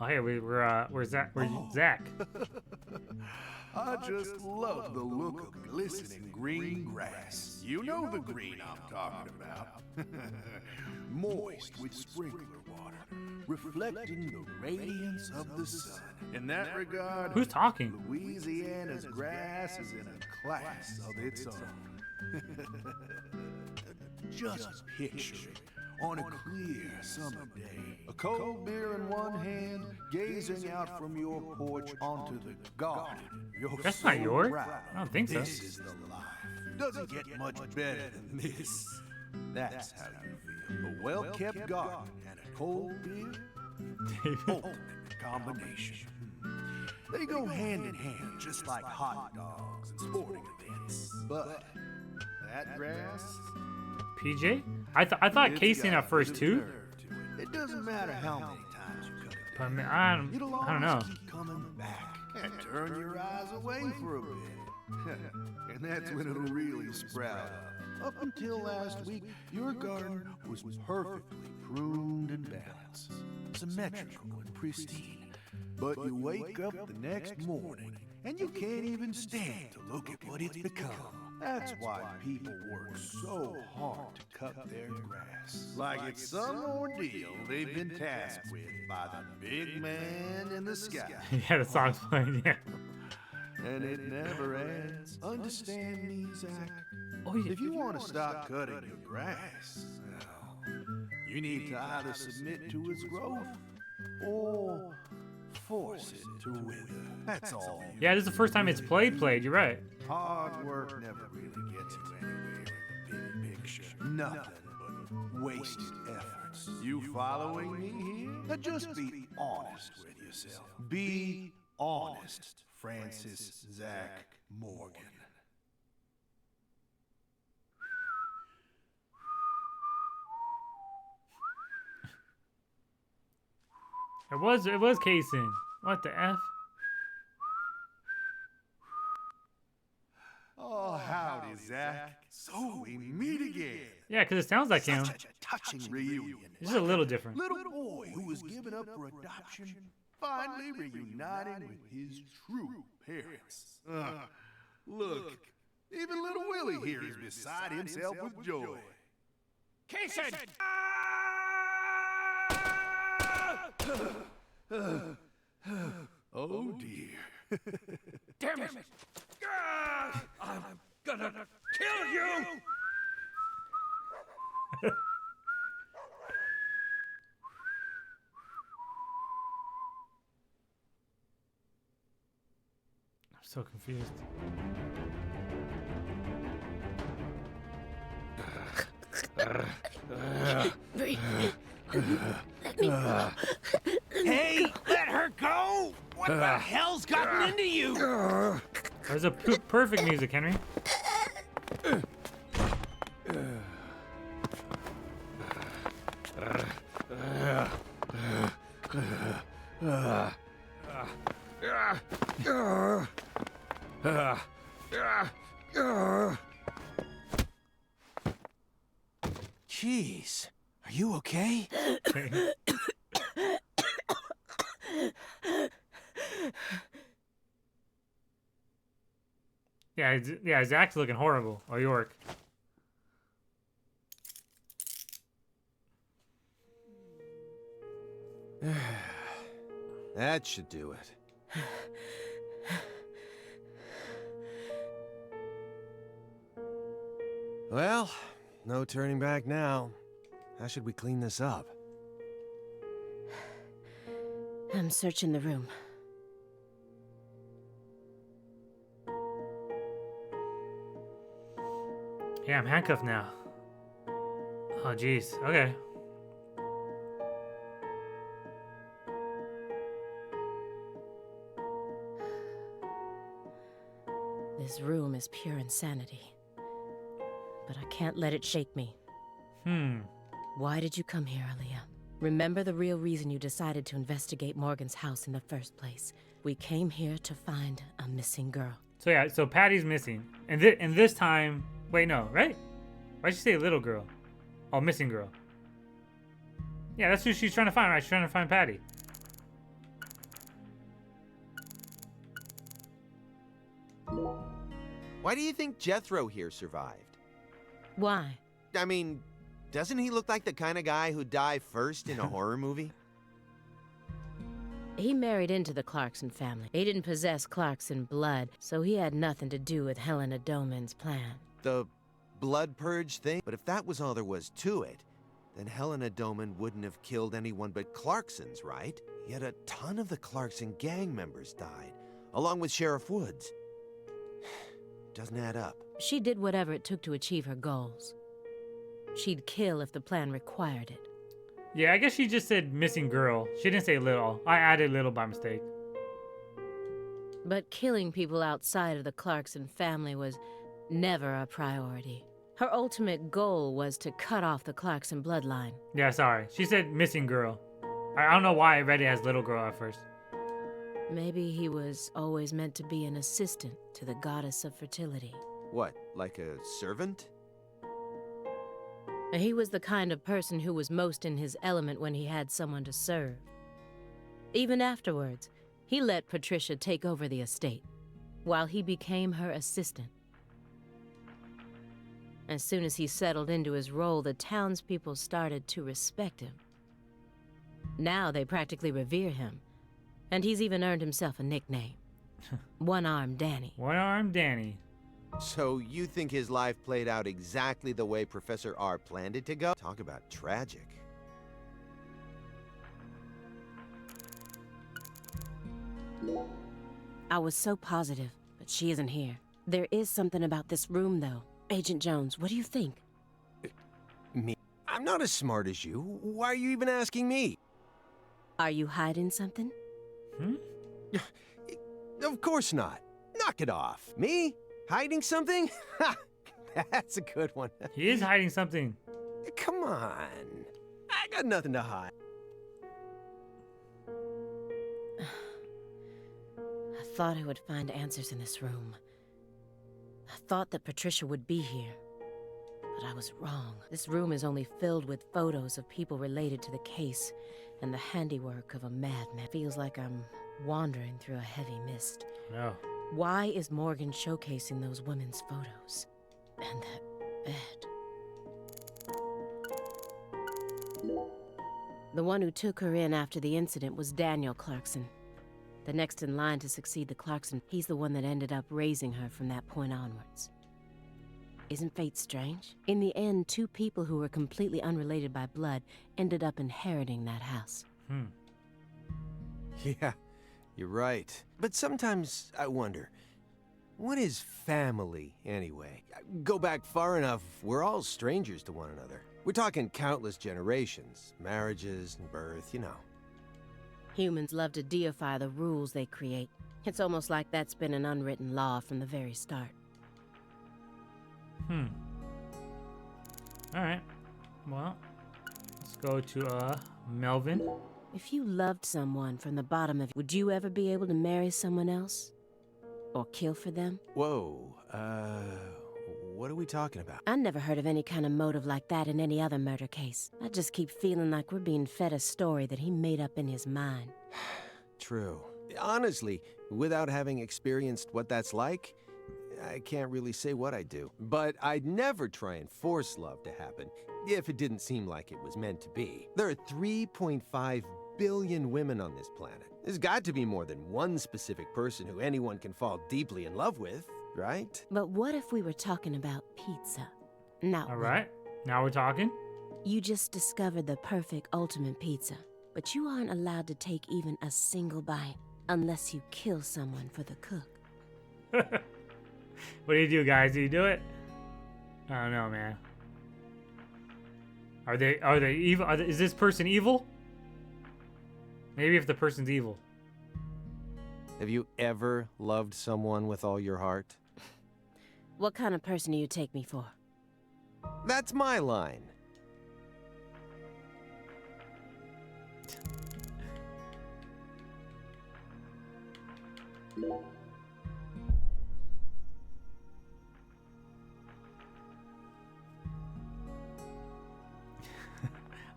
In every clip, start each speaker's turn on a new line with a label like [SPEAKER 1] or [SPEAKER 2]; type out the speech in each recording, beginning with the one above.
[SPEAKER 1] Oh, hey, where's Zach? Where's Zach?
[SPEAKER 2] I just love the look of glistening green grass. You know the green I'm talking about. Moist with sprinkler water, reflecting the radiance of the sun. In that regard,
[SPEAKER 1] Who's talking?
[SPEAKER 2] Louisiana's grass is in a class of its own. Just picture it on a clear summer day. A cold beer in one hand, gazing out from your porch onto the garden.
[SPEAKER 1] That's not yours. I don't think so.
[SPEAKER 2] This is the life. Doesn't get much better than this. That's how you feel. A well-kept garden and a cold beer. Ultimate combination. They go hand in hand, just like hot dogs and sporting events. But that grass,
[SPEAKER 1] PJ? I thought casing at first too.
[SPEAKER 2] it doesn't matter how many times you cut it.
[SPEAKER 1] But I mean, I don't know.
[SPEAKER 2] Keep coming back and turn your eyes away for a bit. And that's when it'll really sprout up. Up until last week, your garden was perfectly pruned and balanced, symmetrical and pristine. But you wake up the next morning and you can't even stand to look at what it's become. That's why people work so hard to cut their grass. Like it's some ordeal they've been tasked with by the big man in the sky.
[SPEAKER 1] Yeah, the song's playing. Yeah.
[SPEAKER 2] And it never ends. Understand me, Zach?
[SPEAKER 1] Oh, yeah.
[SPEAKER 2] If you want to stop cutting your grass, well, you need to either submit to its growth or force it to wither. That's all.
[SPEAKER 1] Yeah, this is the first time it's played. You're right.
[SPEAKER 2] Hard work never really gets you anywhere in the big picture. Nothing but wasted efforts. You following me here? Now just be honest with yourself. Be honest, Francis Zach Morgan.
[SPEAKER 1] It was casing. What the F?
[SPEAKER 2] Oh, howdy, Zach. So we meet again.
[SPEAKER 1] Yeah, because it sounds like him.
[SPEAKER 2] Such a touching reunion.
[SPEAKER 1] This is a little different.
[SPEAKER 2] Little boy who was given up for adoption, finally reuniting with his true parents. Look, even little Willie here is beside himself with joy.
[SPEAKER 3] Casey!
[SPEAKER 2] Oh dear.
[SPEAKER 3] Damn it! I'm gonna kill you!
[SPEAKER 1] I'm so confused.
[SPEAKER 4] Breathe. Let me go.
[SPEAKER 3] Hey, let her go! What the hell's gotten into you?
[SPEAKER 1] There's a perfect music, Henry.
[SPEAKER 3] Jeez, are you okay?
[SPEAKER 1] Yeah, Zach's looking horrible. Or York.
[SPEAKER 5] That should do it. Well, no turning back now. How should we clean this up?
[SPEAKER 4] I'm searching the room.
[SPEAKER 1] Yeah, I'm handcuffed now. Oh, jeez. Okay.
[SPEAKER 4] This room is pure insanity. But I can't let it shake me. Why did you come here, Aaliyah? Remember the real reason you decided to investigate Morgan's house in the first place. We came here to find a missing girl.
[SPEAKER 1] So yeah, so Patty's missing. And this time... Wait, no, right? Why'd she say little girl? Oh, missing girl. Yeah, that's who she's trying to find, right? She's trying to find Patty.
[SPEAKER 5] Why do you think Jethro here survived?
[SPEAKER 4] Why?
[SPEAKER 5] I mean, doesn't he look like the kind of guy who'd die first in a horror movie?
[SPEAKER 4] He married into the Clarkson family. He didn't possess Clarkson blood, so he had nothing to do with Helena Doman's plan.
[SPEAKER 5] The blood purge thing? But if that was all there was to it, then Helena Doman wouldn't have killed anyone but Clarksons, right? Yet a ton of the Clarkson gang members died, along with Sheriff Woods. Doesn't add up.
[SPEAKER 4] She did whatever it took to achieve her goals. She'd kill if the plan required it.
[SPEAKER 1] Yeah, I guess she just said missing girl. She didn't say little. I added little by mistake.
[SPEAKER 4] But killing people outside of the Clarkson family was never a priority. Her ultimate goal was to cut off the Clarkson bloodline.
[SPEAKER 1] Yeah, sorry. She said missing girl. I don't know why I read it as little girl at first.
[SPEAKER 4] Maybe he was always meant to be an assistant to the goddess of fertility.
[SPEAKER 5] What, like a servant?
[SPEAKER 4] He was the kind of person who was most in his element when he had someone to serve. Even afterwards, he let Patricia take over the estate, while he became her assistant. As soon as he settled into his role, the townspeople started to respect him. Now they practically revere him, and he's even earned himself a nickname. One-Armed Danny.
[SPEAKER 1] One-Armed Danny.
[SPEAKER 5] So you think his life played out exactly the way Professor R planned it to go? Talk about tragic.
[SPEAKER 4] I was so positive, but she isn't here. There is something about this room, though. Agent Jones, what do you think?
[SPEAKER 5] Me? I'm not as smart as you. Why are you even asking me?
[SPEAKER 4] Are you hiding something?
[SPEAKER 5] Of course not. Knock it off. Me? Hiding something? Ha! That's a good one.
[SPEAKER 1] He is hiding something.
[SPEAKER 5] Come on. I got nothing to hide.
[SPEAKER 4] I thought I would find answers in this room. I thought that Patricia would be here. But I was wrong. This room is only filled with photos of people related to the case and the handiwork of a madman. Feels like I'm wandering through a heavy mist.
[SPEAKER 1] No.
[SPEAKER 4] Why is Morgan showcasing those women's photos? And that bed. The one who took her in after the incident was Daniel Clarkson. The next in line to succeed the Clarkson, he's the one that ended up raising her from that point onwards. Isn't fate strange? In the end, two people who were completely unrelated by blood ended up inheriting that house.
[SPEAKER 5] Yeah, you're right. But sometimes I wonder, what is family anyway? Go back far enough, we're all strangers to one another. We're talking countless generations, marriages and birth, you know.
[SPEAKER 4] Humans love to deify the rules they create. It's almost like that's been an unwritten law from the very start.
[SPEAKER 1] Alright. Well, let's go to Melvin.
[SPEAKER 4] If you loved someone from the bottom of, would you ever be able to marry someone else? Or kill for them?
[SPEAKER 5] Whoa, what are we talking about?
[SPEAKER 4] I never heard of any kind of motive like that in any other murder case. I just keep feeling like we're being fed a story that he made up in his mind.
[SPEAKER 5] True. Honestly, without having experienced what that's like, I can't really say what I'd do. But I'd never try and force love to happen, if it didn't seem like it was meant to be. There are 3.5 billion women on this planet. There's got to be more than one specific person who anyone can fall deeply in love with, right?
[SPEAKER 4] But what if we were talking about pizza? Not
[SPEAKER 1] Alright. Now we're talking.
[SPEAKER 4] You just discovered the perfect ultimate pizza, but you aren't allowed to take even a single bite unless you kill someone for the cook.
[SPEAKER 1] What do you do, guys? Do you do it? I don't know, man. Are they evil? Is this person evil? Maybe if the person's evil.
[SPEAKER 5] Have you ever loved someone with all your heart?
[SPEAKER 4] What kind of person do you take me for?
[SPEAKER 5] That's my line.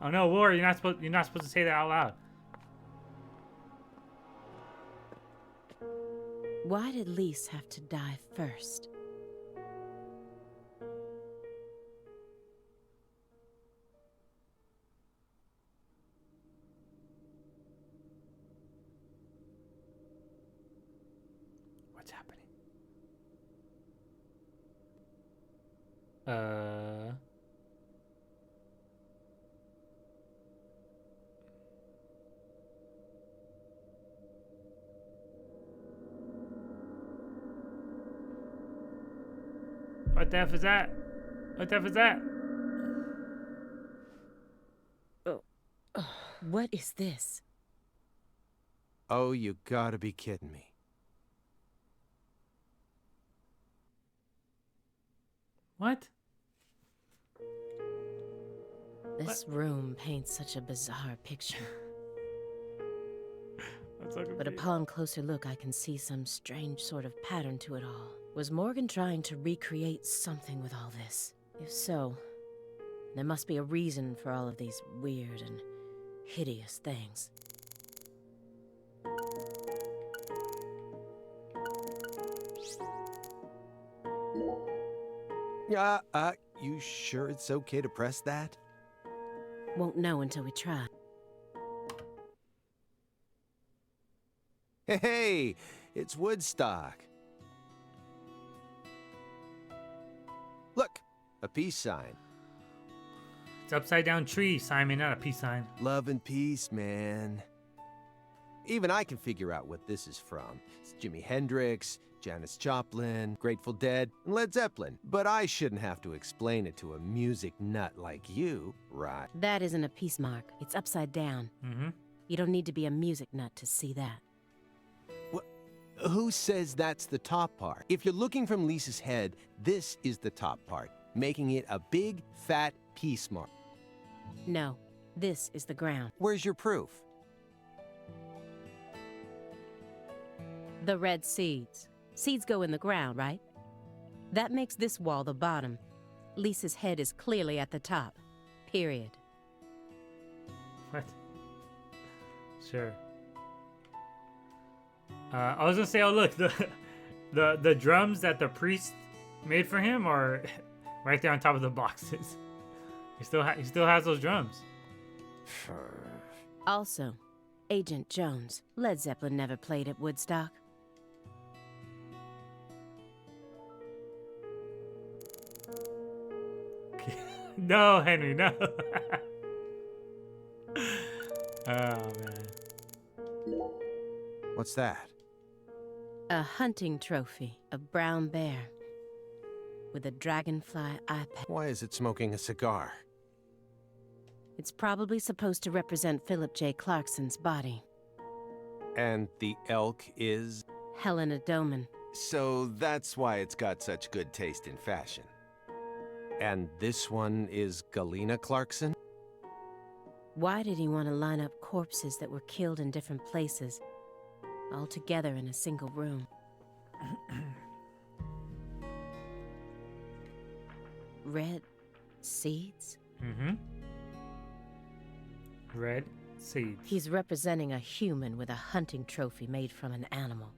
[SPEAKER 1] Oh no, Laura, you're not supposed to say that out loud.
[SPEAKER 4] Why did Lise have to die first?
[SPEAKER 1] What's happening? What the F is that? What the F is that?
[SPEAKER 4] What is this?
[SPEAKER 5] Oh, you gotta be kidding me.
[SPEAKER 1] What?
[SPEAKER 4] This room paints such a bizarre picture. But upon closer look, I can see some strange sort of pattern to it all. Was Morgan trying to recreate something with all this? If so, there must be a reason for all of these weird and hideous things.
[SPEAKER 5] You sure it's okay to press that?
[SPEAKER 4] Won't know until we try.
[SPEAKER 5] Hey, it's Woodstock. Look, a peace sign.
[SPEAKER 1] It's upside down tree, Simon, not a peace sign.
[SPEAKER 5] Love and peace, man. Even I can figure out what this is from. It's Jimi Hendrix, Janis Joplin, Grateful Dead, and Led Zeppelin. But I shouldn't have to explain it to a music nut like you, right?
[SPEAKER 4] That isn't a peace mark. It's upside down.
[SPEAKER 1] Mm-hmm.
[SPEAKER 4] You don't need to be a music nut to see that.
[SPEAKER 5] Who says that's the top part? If you're looking from Lisa's head, this is the top part, making it a big, fat peace mark.
[SPEAKER 4] No, this is the ground.
[SPEAKER 5] Where's your proof?
[SPEAKER 4] The red seeds. Seeds go in the ground, right? That makes this wall the bottom. Lisa's head is clearly at the top. Period.
[SPEAKER 1] What? Sure. I was gonna say, oh look, the drums that the priest made for him are right there on top of the boxes. He still has those drums.
[SPEAKER 4] Also, Agent Jones. Led Zeppelin never played at Woodstock.
[SPEAKER 1] No, Henry, no. Oh man.
[SPEAKER 5] What's that?
[SPEAKER 4] A hunting trophy, a brown bear, with a dragonfly eye patch.
[SPEAKER 5] Why is it smoking a cigar?
[SPEAKER 4] It's probably supposed to represent Philip J. Clarkson's body.
[SPEAKER 5] And the elk is?
[SPEAKER 4] Helena Doman.
[SPEAKER 5] So that's why it's got such good taste in fashion. And this one is Galena Clarkson?
[SPEAKER 4] Why did he want to line up corpses that were killed in different places, all together in a single room? Red seeds?
[SPEAKER 1] Mm-hmm. Red seeds.
[SPEAKER 4] He's representing a human with a hunting trophy made from an animal.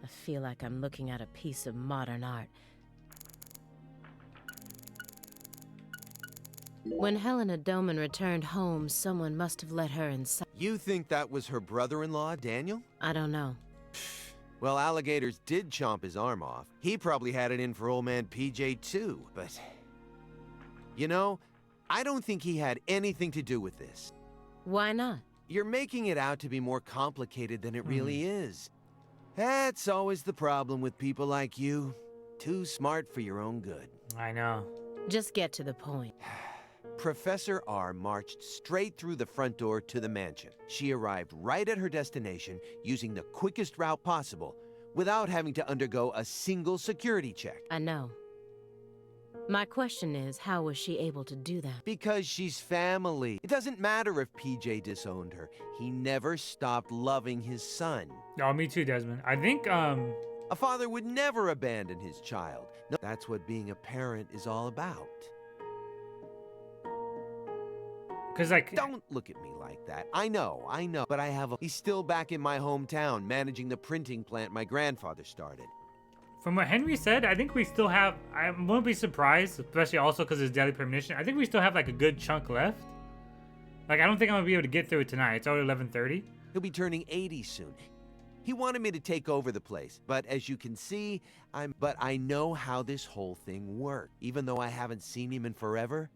[SPEAKER 4] I feel like I'm looking at a piece of modern art. When Helena Doman returned home, someone must have let her inside.
[SPEAKER 5] You think that was her brother-in-law, Daniel?
[SPEAKER 4] I don't know.
[SPEAKER 5] Well, alligators did chomp his arm off. He probably had it in for old man PJ too, but... You know, I don't think he had anything to do with this.
[SPEAKER 4] Why not?
[SPEAKER 5] You're making it out to be more complicated than it really is. That's always the problem with people like you. Too smart for your own good.
[SPEAKER 1] I know.
[SPEAKER 4] Just get to the point.
[SPEAKER 5] Professor R marched straight through the front door to the mansion. She arrived right at her destination using the quickest route possible without having to undergo a single security check.
[SPEAKER 4] I know. My question is, how was she able to do that?
[SPEAKER 5] Because she's family. It doesn't matter if PJ disowned her. He never stopped loving his son.
[SPEAKER 1] Oh, me too, Desmond. I think,
[SPEAKER 5] A father would never abandon his child. No, that's what being a parent is all about.
[SPEAKER 1] because like...
[SPEAKER 5] Don't look at me like that. I know, but I have a... He's still back in my hometown, managing the printing plant my grandfather started.
[SPEAKER 1] From what Henry said, I think we still have... I won't be surprised, especially also because it's Deadly Premonition. I think we still have like a good chunk left. Like, I don't think I'm going to be able to get through it tonight. It's already 11:30.
[SPEAKER 5] He'll be turning 80 soon. He wanted me to take over the place, but as you can see, I know how this whole thing works. Even though I haven't seen him in forever,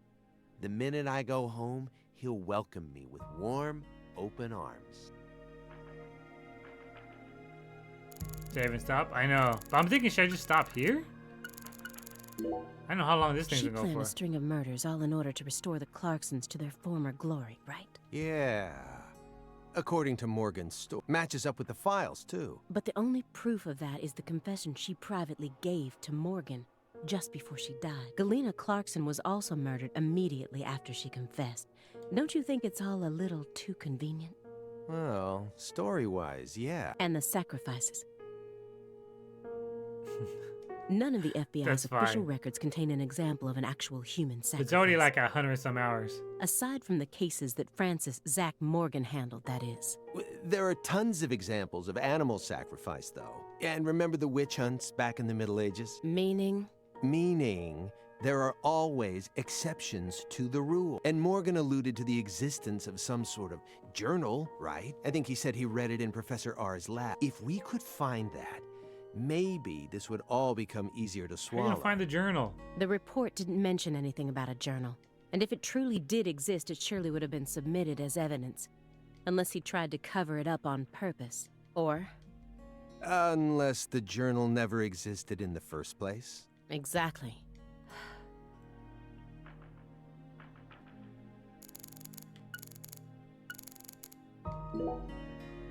[SPEAKER 5] the minute I go home, he'll welcome me with warm, open arms.
[SPEAKER 1] Save and stop? I know. But I'm thinking, should I just stop here? I know how long this thing's
[SPEAKER 4] She
[SPEAKER 1] gonna go
[SPEAKER 4] planned
[SPEAKER 1] for.
[SPEAKER 4] a string of murders all in order to restore the Clarksons to their former glory, right?
[SPEAKER 5] Yeah. According to Morgan's story. Matches up with the files, too.
[SPEAKER 4] But the only proof of that is the confession she privately gave to Morgan just before she died. Galena Clarkson was also murdered immediately after she confessed. Don't you think it's all a little too convenient?
[SPEAKER 5] Well, story-wise, yeah.
[SPEAKER 4] And the sacrifices. None of the FBI's
[SPEAKER 1] That's
[SPEAKER 4] official
[SPEAKER 1] fine.
[SPEAKER 4] records contain an example of an actual human sacrifice.
[SPEAKER 1] It's already like 100-some hours.
[SPEAKER 4] Aside from the cases that Francis Zach Morgan handled, that is.
[SPEAKER 5] There are tons of examples of animal sacrifice, though. And remember the witch hunts back in the Middle Ages?
[SPEAKER 4] Meaning?
[SPEAKER 5] Meaning, there are always exceptions to the rule. And Morgan alluded to the existence of some sort of journal, right? I think he said he read it in Professor R's lab. If we could find that, maybe this would all become easier to
[SPEAKER 1] How are you
[SPEAKER 5] swallow.
[SPEAKER 1] gonna find the journal?
[SPEAKER 4] The report didn't mention anything about a journal. And if it truly did exist, it surely would have been submitted as evidence. Unless he tried to cover it up on purpose. Or...
[SPEAKER 5] Unless the journal never existed in the first place.
[SPEAKER 4] Exactly.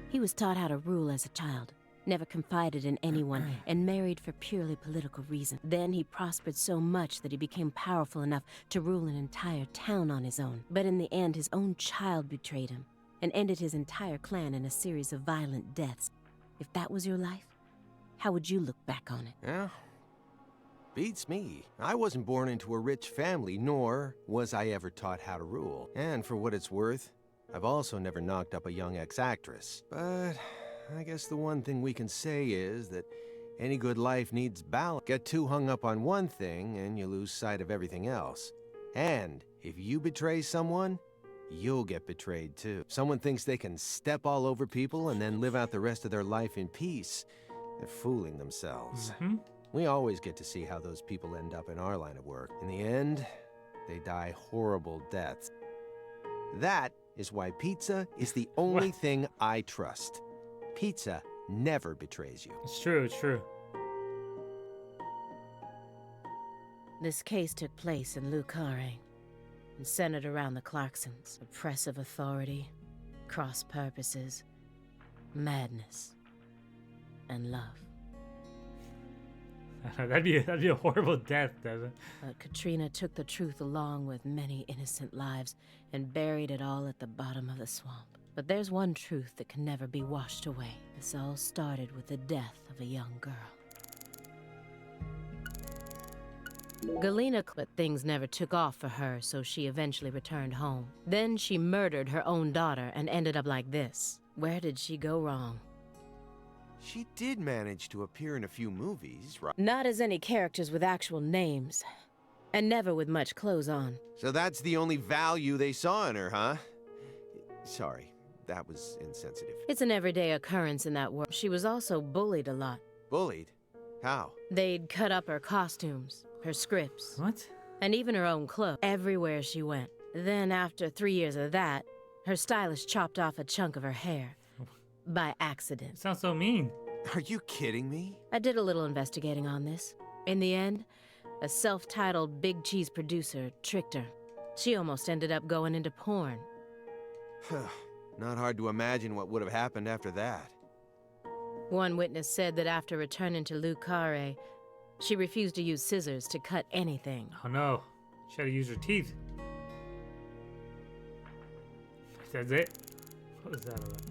[SPEAKER 4] He was taught how to rule as a child, never confided in anyone, and married for purely political reasons. Then he prospered so much that he became powerful enough to rule an entire town on his own. But in the end, his own child betrayed him, and ended his entire clan in a series of violent deaths. If that was your life, how would you look back on it?
[SPEAKER 5] Yeah. Beats me. I wasn't born into a rich family, nor was I ever taught how to rule. And for what it's worth, I've also never knocked up a young ex-actress. But I guess the one thing we can say is that any good life needs balance. Get too hung up on one thing and you lose sight of everything else. And if you betray someone, you'll get betrayed too. Someone thinks they can step all over people and then live out the rest of their life in peace. They're fooling themselves. We always get to see how those people end up in our line of work. In the end, they die horrible deaths. That is why pizza is the only thing I trust. Pizza never betrays you.
[SPEAKER 1] It's true, it's true.
[SPEAKER 4] This case took place in Lucare and centered around the Clarksons. Oppressive authority, cross purposes, madness, and love.
[SPEAKER 1] That'd be a horrible death, doesn't it?
[SPEAKER 4] But Katrina took the truth along with many innocent lives and buried it all at the bottom of the swamp. But there's one truth that can never be washed away. This all started with the death of a young girl. Galena, but things never took off for her, so she eventually returned home. Then she murdered her own daughter and ended up like this. Where did she go wrong?
[SPEAKER 5] She did manage to appear in a few movies, right?
[SPEAKER 4] Not as any characters with actual names, and never with much clothes on.
[SPEAKER 5] So that's the only value they saw in her, huh? Sorry, that was insensitive.
[SPEAKER 4] It's an everyday occurrence in that world. She was also bullied a lot.
[SPEAKER 5] Bullied? How?
[SPEAKER 4] They'd cut up her costumes, her scripts,
[SPEAKER 1] What?
[SPEAKER 4] and even her own clothes, everywhere she went. Then, after 3 years of that, her stylist chopped off a chunk of her hair. By accident.
[SPEAKER 1] Sounds so mean.
[SPEAKER 5] Are you kidding me?
[SPEAKER 4] I did a little investigating on this. In the end, a self-titled big cheese producer tricked her. She almost ended up going into porn.
[SPEAKER 5] Not hard to imagine what would have happened after that.
[SPEAKER 4] One witness said that after returning to Lucare, she refused to use scissors to cut anything.
[SPEAKER 1] Oh no. She had to use her teeth. That's it? What was that about?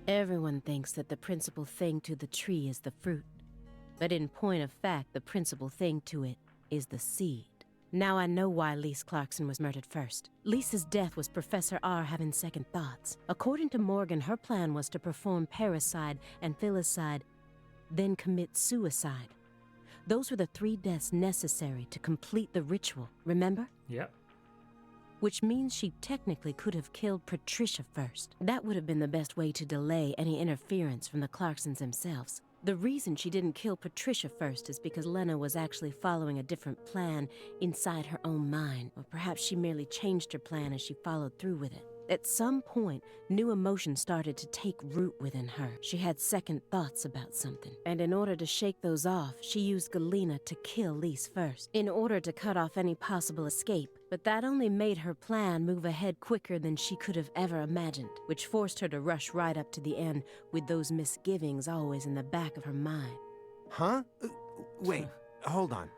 [SPEAKER 4] Everyone thinks that the principal thing to the tree is the fruit. But in point of fact, the principal thing to it is the seed. Now I know why Lise Clarkson was murdered first. Lisa's death was Professor R having second thoughts. According to Morgan, her plan was to perform parricide and filicide, then commit suicide. Those were the 3 deaths necessary to complete the ritual, remember?
[SPEAKER 1] Yep.
[SPEAKER 4] which means she technically could have killed Patricia first. That would have been the best way to delay any interference from the Clarksons themselves. The reason she didn't kill Patricia first is because Lena was actually following a different plan inside her own mind, or perhaps she merely changed her plan as she followed through with it. At some point, new emotions started to take root within her. She had second thoughts about something. And in order to shake those off, she used Galena to kill Lise first, in order to cut off any possible escape. But that only made her plan move ahead quicker than she could have ever imagined, which forced her to rush right up to the end with those misgivings always in the back of her mind.
[SPEAKER 5] Huh? Wait, hold on.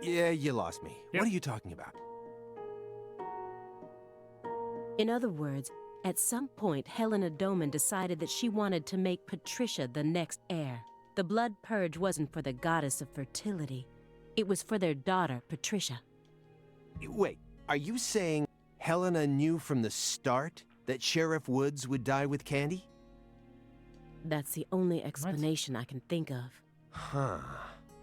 [SPEAKER 5] Yeah, you lost me.
[SPEAKER 1] Yep.
[SPEAKER 5] What are you talking about?
[SPEAKER 4] In other words, at some point, Helena Doman decided that she wanted to make Patricia the next heir. The blood purge wasn't for the goddess of fertility. It was for their daughter, Patricia.
[SPEAKER 5] Wait, are you saying Helena knew from the start that Sheriff Woods would die with Candy?
[SPEAKER 4] That's the only explanation I can think of.
[SPEAKER 5] Huh.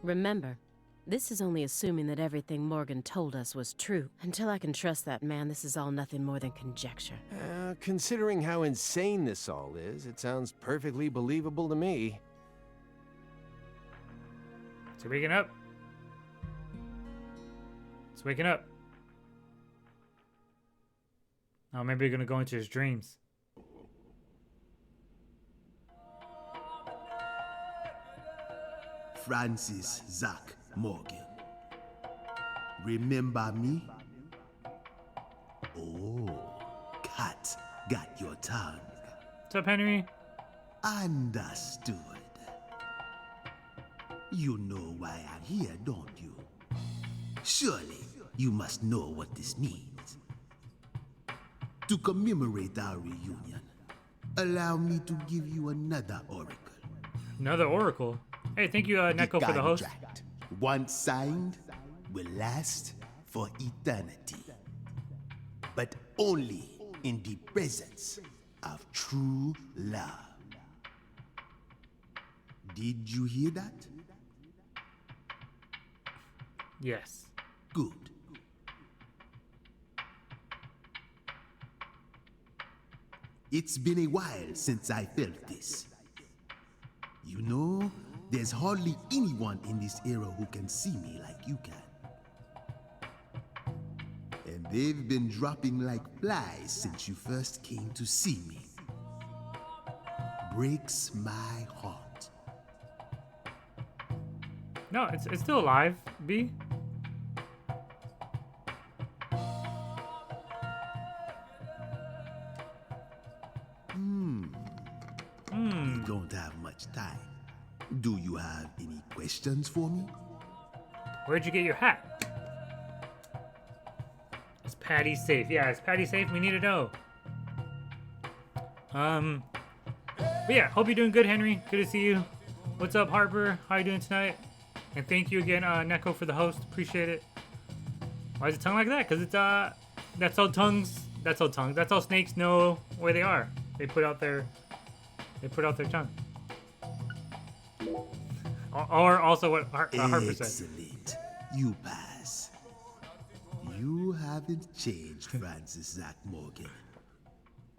[SPEAKER 4] Remember, this is only assuming that everything Morgan told us was true. Until I can trust that man, this is all nothing more than conjecture.
[SPEAKER 5] Considering how insane this all is, it sounds perfectly believable to me.
[SPEAKER 1] It's waking up. It's waking up. Oh, maybe you're gonna go into his dreams.
[SPEAKER 2] Francis Zach Morgan. Remember me? Oh, cat got your tongue.
[SPEAKER 1] What's up, Henry?
[SPEAKER 2] Understood. You know why I'm here, don't you? Surely you must know what this means. To commemorate our reunion, allow me to give you another oracle.
[SPEAKER 1] Another oracle. Hey, thank you, Neko, for the host.
[SPEAKER 2] Contract, once signed, will last for eternity. But only in the presence of true love. Did you hear that?
[SPEAKER 1] Yes.
[SPEAKER 2] Good. It's been a while since I felt this. You know, there's hardly anyone in this era who can see me like you can. And they've been dropping like flies since you first came to see me. Breaks my heart.
[SPEAKER 1] No, it's still alive, B.
[SPEAKER 2] You don't have much time. Do you have any questions for me?
[SPEAKER 1] Where'd you get your hat? Is Patty safe? Yeah, is Patty safe? We need to know. But yeah, hope you're doing good, Henry. Good to see you. What's up, Harper? How you doing tonight? And thank you again, Neko, for the host. Appreciate it. Why is it tongue like that? Because it's that's how tongues. That's how snakes know where they are. They put out their tongue. Or also what Harper said.
[SPEAKER 2] Excellent. You pass. You haven't changed, Francis Zach Morgan.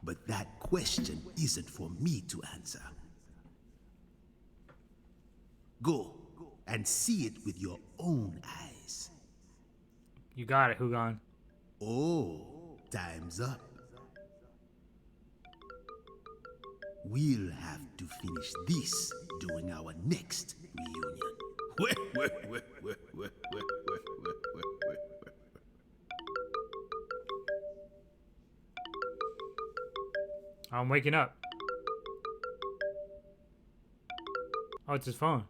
[SPEAKER 2] But that question isn't for me to answer. Go and see it with your own eyes.
[SPEAKER 1] You got it, Hugon.
[SPEAKER 2] Oh, time's up. We'll have to finish this during our next reunion.
[SPEAKER 1] I'm waking up. Oh, it's his phone.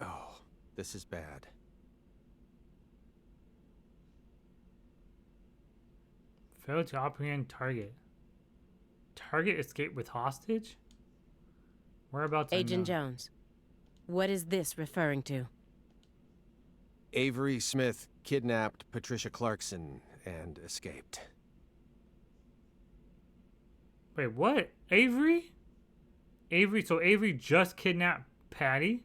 [SPEAKER 5] Oh, this is bad.
[SPEAKER 1] Failed to apprehend target. Target escaped with hostage? Whereabouts?
[SPEAKER 4] Agent Jones, what is this referring to?
[SPEAKER 5] Avery Smith kidnapped Patricia Clarkson and escaped.
[SPEAKER 1] Wait, what? Avery? So Avery just kidnapped Patty?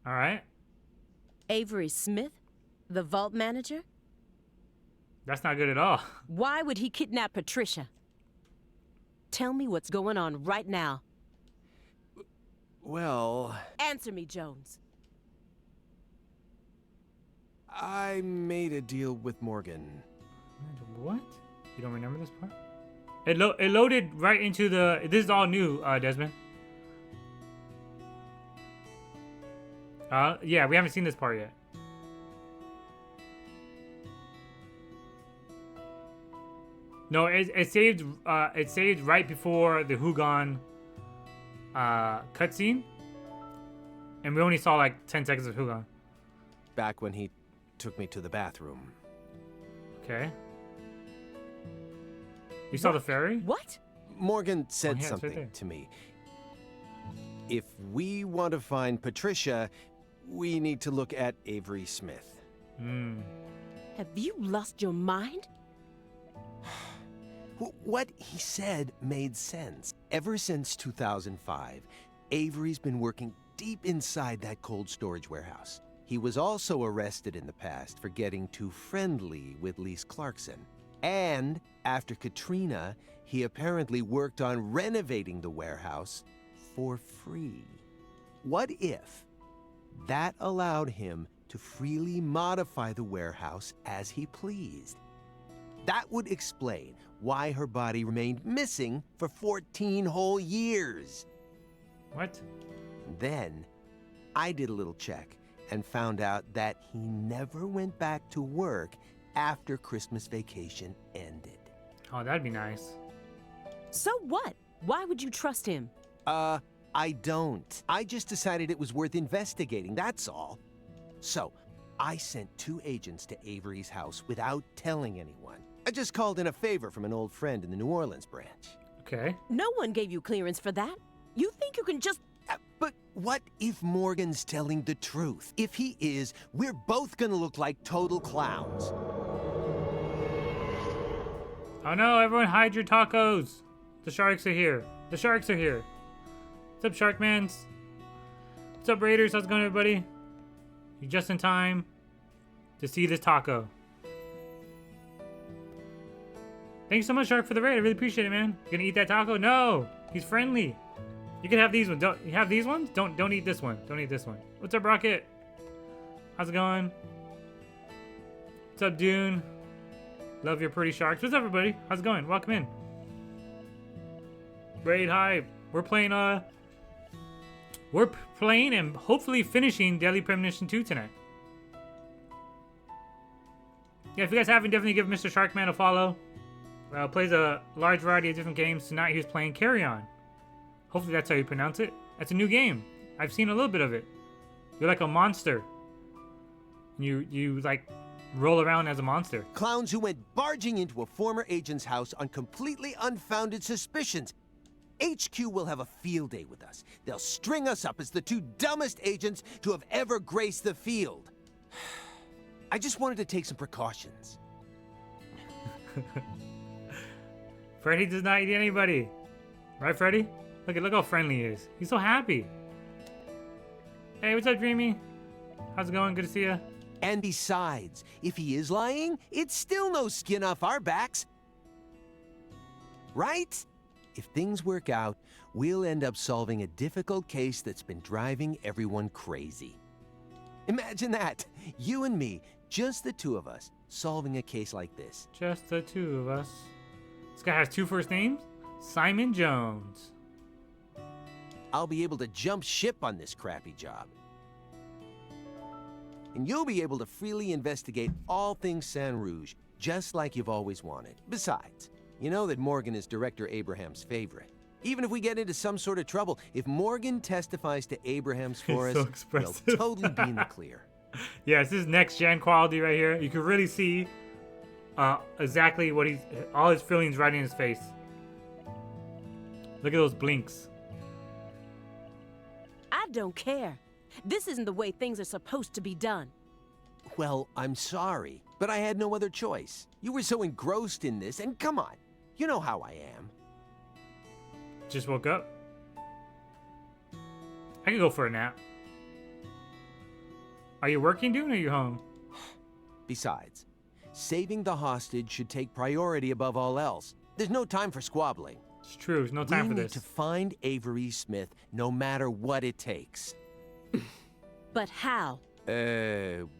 [SPEAKER 1] Alright.
[SPEAKER 4] Avery Smith? The vault manager?
[SPEAKER 1] That's not good at all.
[SPEAKER 4] Why would he kidnap Patricia? Tell me what's going on right now.
[SPEAKER 5] Well,
[SPEAKER 4] Answer me, Jones.
[SPEAKER 5] I made a deal with Morgan.
[SPEAKER 1] What? You don't remember this part? It loaded right into the... This is all new, Desmond. Yeah, we haven't seen this part yet. No, it saved right before the Hugon cutscene, and we only saw like 10 seconds of Hugon.
[SPEAKER 5] Back when he took me to the bathroom.
[SPEAKER 1] Okay. You saw the ferry?
[SPEAKER 4] What?
[SPEAKER 5] Morgan said
[SPEAKER 1] yeah, it's right
[SPEAKER 5] something
[SPEAKER 1] there.
[SPEAKER 5] to me. If we want to find Patricia, we need to look at Avery Smith.
[SPEAKER 4] Have you lost your mind?
[SPEAKER 5] What he said made sense. Ever since 2005, Avery's been working deep inside that cold storage warehouse. He was also arrested in the past for getting too friendly with Lise Clarkson. And after Katrina, he apparently worked on renovating the warehouse for free. What if that allowed him to freely modify the warehouse as he pleased? That would explain why her body remained missing for 14 whole years.
[SPEAKER 1] What?
[SPEAKER 5] Then, I did a little check and found out that he never went back to work after Christmas vacation ended.
[SPEAKER 1] Oh, that'd be nice.
[SPEAKER 4] So what? Why would you trust him?
[SPEAKER 5] I don't. I just decided it was worth investigating, that's all. So, I sent 2 agents to Avery's house without telling anyone. I just called in a favor from an old friend in the New Orleans branch.
[SPEAKER 1] Okay.
[SPEAKER 4] No one gave you clearance for that. You think you can just...
[SPEAKER 5] But what if Morgan's telling the truth? If he is, we're both gonna look like total clowns.
[SPEAKER 1] Oh no, everyone hide your tacos. The sharks are here. The sharks are here. What's up, Sharkmans? What's up, Raiders? How's it going, everybody? You're just in time to see this taco. Thanks so much, Shark, for the raid. I really appreciate it, man. You gonna eat that taco? No! He's friendly. You can have these ones. Don't you have these ones? Don't eat this one. Don't eat this one. What's up, Rocket? How's it going? What's up, Dune? Love your pretty sharks. What's up, everybody? How's it going? Welcome in. Raid Hive. We're playing and hopefully finishing Deadly Premonition 2 tonight. Yeah, if you guys haven't, definitely give Mr. Sharkman a follow. Plays a large variety of different games. Tonight he was playing Carry On. Hopefully that's how you pronounce it. That's a new game. I've seen a little bit of it. You're like a monster. You like roll around as a monster.
[SPEAKER 5] Clowns who went barging into a former agent's house on completely unfounded suspicions. HQ will have a field day with us. They'll string us up as the 2 dumbest agents to have ever graced the field. I just wanted to take some precautions.
[SPEAKER 1] Freddy does not eat anybody. Right, Freddy? Look how friendly he is. He's so happy. Hey, what's up, Dreamy? How's it going? Good to see you.
[SPEAKER 5] And besides, if he is lying, it's still no skin off our backs. Right? If things work out, we'll end up solving a difficult case that's been driving everyone crazy. Imagine that. You and me, just the 2 of us, solving a case like this.
[SPEAKER 1] Just the 2 of us. This guy has 2 first names? Simon Jones.
[SPEAKER 5] I'll be able to jump ship on this crappy job. And you'll be able to freely investigate all things San Rouge, just like you've always wanted. Besides, you know that Morgan is Director Abraham's favorite. Even if we get into some sort of trouble, if Morgan testifies to Abraham's for us,
[SPEAKER 1] so
[SPEAKER 5] we'll
[SPEAKER 1] expressive.
[SPEAKER 5] totally be in the clear.
[SPEAKER 1] Yeah, this is next-gen quality right here. You can really see exactly what all his feelings right in his face. Look at those blinks.
[SPEAKER 4] I don't care. This isn't the way things are supposed to be done.
[SPEAKER 5] Well, I'm sorry, but I had no other choice. You were so engrossed in this, and come on, you know how I am.
[SPEAKER 1] Just woke up. I could go for a nap. Are you working, dude, or are you home?
[SPEAKER 5] Besides, Saving the hostage should take priority above all else. There's no time for squabbling.
[SPEAKER 1] It's true. There's no time
[SPEAKER 5] We
[SPEAKER 1] for
[SPEAKER 5] need
[SPEAKER 1] this.
[SPEAKER 5] to find Avery Smith no matter what it takes.
[SPEAKER 4] But how?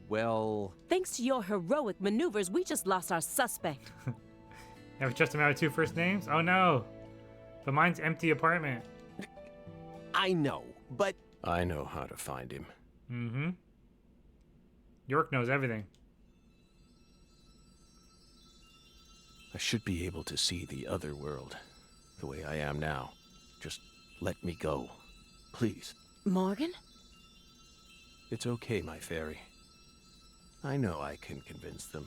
[SPEAKER 5] Well...
[SPEAKER 4] Thanks to your heroic maneuvers, we just lost our suspect.
[SPEAKER 1] Have just a matter of 2 first names? Oh no. But mine's empty apartment.
[SPEAKER 5] I know, but...
[SPEAKER 6] I know how to find him.
[SPEAKER 1] Mm-hmm. York knows everything.
[SPEAKER 6] I should be able to see the other world the way I am now. Just let me go. Please.
[SPEAKER 4] Morgan?
[SPEAKER 6] It's okay, my fairy. I know I can convince them.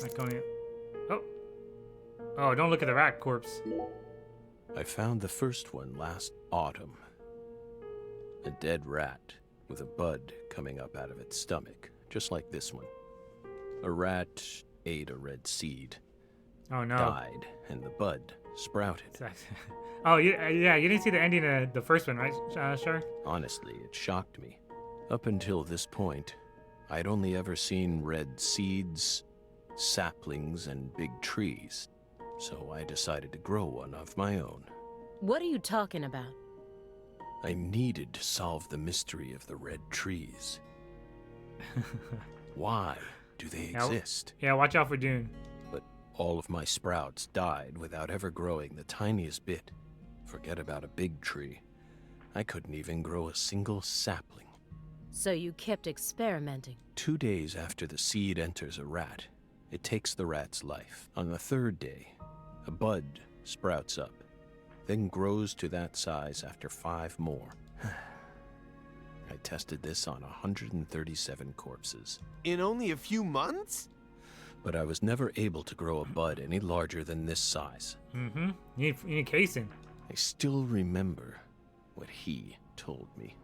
[SPEAKER 1] Not going in. Oh. Oh, don't look at the rat corpse.
[SPEAKER 6] I found the first one last autumn. A dead rat with a bud coming up out of its stomach, just like this one. A rat ate a red seed,
[SPEAKER 1] Oh no.
[SPEAKER 6] died, and the bud sprouted.
[SPEAKER 1] Oh, yeah, you didn't see the ending of the first one, right, Shark?
[SPEAKER 6] Honestly, it shocked me. Up until this point, I'd only ever seen red seeds, saplings, and big trees. So I decided to grow one of my own.
[SPEAKER 4] What are you talking about?
[SPEAKER 6] I needed to solve the mystery of the red trees. Why do they exist?
[SPEAKER 1] Yeah, watch out for Dune.
[SPEAKER 6] But all of my sprouts died without ever growing the tiniest bit. Forget about a big tree. I couldn't even grow a single sapling.
[SPEAKER 4] So you kept experimenting.
[SPEAKER 6] 2 days after the seed enters a rat, it takes the rat's life. On the 3rd day, a bud sprouts up, then grows to that size after 5 more. I tested this on 137 corpses.
[SPEAKER 5] In only a few months?
[SPEAKER 6] But I was never able to grow a bud any larger than this size.
[SPEAKER 1] Mm-hmm. You need casing.
[SPEAKER 6] I still remember what he told me.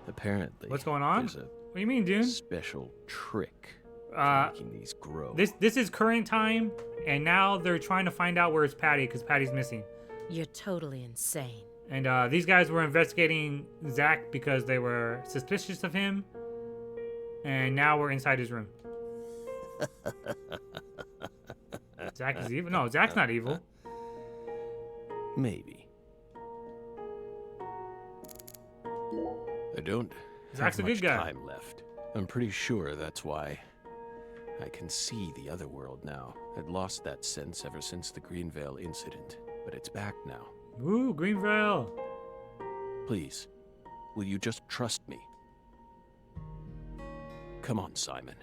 [SPEAKER 6] Apparently,
[SPEAKER 1] What's going on?
[SPEAKER 6] there's a
[SPEAKER 1] What do you mean, Dune?
[SPEAKER 6] special trick to making these grow.
[SPEAKER 1] This is current time, and now they're trying to find out where's Patty, because Patty's missing.
[SPEAKER 4] You're totally insane.
[SPEAKER 1] And these guys were investigating Zach because they were suspicious of him, and now we're inside his room. Zach is evil? No, Zach's not evil.
[SPEAKER 6] Maybe. I don't
[SPEAKER 1] Zach's
[SPEAKER 6] have
[SPEAKER 1] a
[SPEAKER 6] much
[SPEAKER 1] good guy.
[SPEAKER 6] time left. I'm pretty sure that's why I can see the other world now. I'd lost that sense ever since the Greenvale incident, but it's back now.
[SPEAKER 1] Ooh, Greenville.
[SPEAKER 6] Please, will you just trust me? Come on, Simon.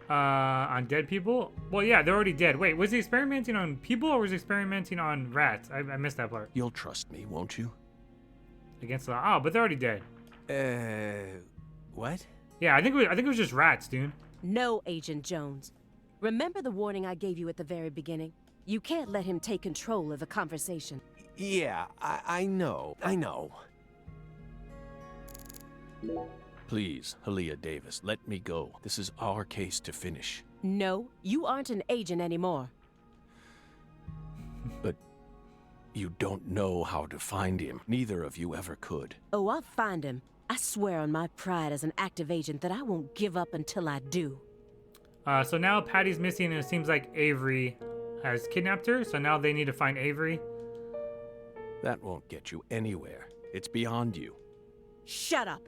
[SPEAKER 1] On dead people? Well, yeah, they're already dead. Wait, was he experimenting on people or was he experimenting on rats? I missed that part.
[SPEAKER 6] You'll trust me, won't you?
[SPEAKER 1] Against the but they're already dead.
[SPEAKER 5] What?
[SPEAKER 1] Yeah, I think it was just rats, dude.
[SPEAKER 4] No, Agent Jones. Remember the warning I gave you at the very beginning? You can't let him take control of the conversation.
[SPEAKER 5] Yeah, I know.
[SPEAKER 6] Please, Aaliyah Davis, let me go. This is our case to finish.
[SPEAKER 4] No, you aren't an agent anymore.
[SPEAKER 6] But you don't know how to find him. Neither of you ever could.
[SPEAKER 4] Oh, I'll find him. I swear on my pride as an active agent that I won't give up until I do.
[SPEAKER 1] So now Patty's missing, and it seems like Avery has kidnapped her. So now they need to find Avery.
[SPEAKER 6] That won't get you anywhere. It's beyond you.
[SPEAKER 4] Shut up.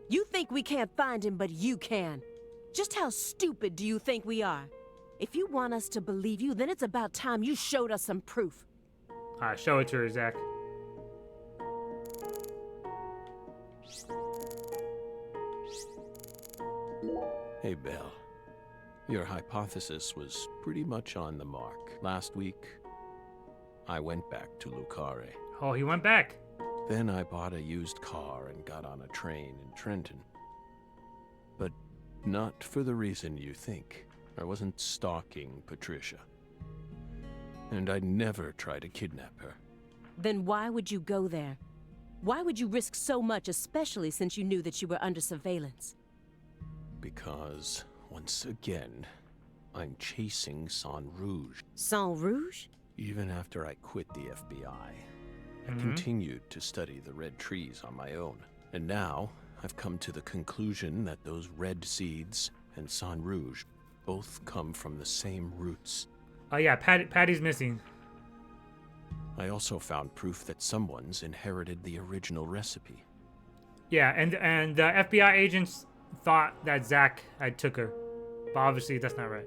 [SPEAKER 4] You think we can't find him, but you can. Just how stupid do you think we are? If you want us to believe you, then it's about time you showed us some proof.
[SPEAKER 1] Show it to her, Zach.
[SPEAKER 6] Hey, Belle. Your hypothesis was pretty much on the mark. Last week, I went back to Lucare.
[SPEAKER 1] Oh, he went back.
[SPEAKER 6] Then I bought a used car and got on a train in Trenton. But not for the reason you think. I wasn't stalking Patricia. And I'd never try to kidnap her.
[SPEAKER 4] Then why would you go there? Why would you risk so much, especially since you knew that you were under surveillance?
[SPEAKER 6] Because, once again, I'm chasing Sang Rouge.
[SPEAKER 4] Sang Rouge?
[SPEAKER 6] Even after I quit the FBI, I continued to study the red trees on my own. And now, I've come to the conclusion that those red seeds and Sang Rouge both come from the same roots.
[SPEAKER 1] Oh yeah, Patty's missing.
[SPEAKER 6] I also found proof that someone's inherited the original recipe.
[SPEAKER 1] Yeah, and the FBI agents thought that Zack had took her, but obviously that's not right.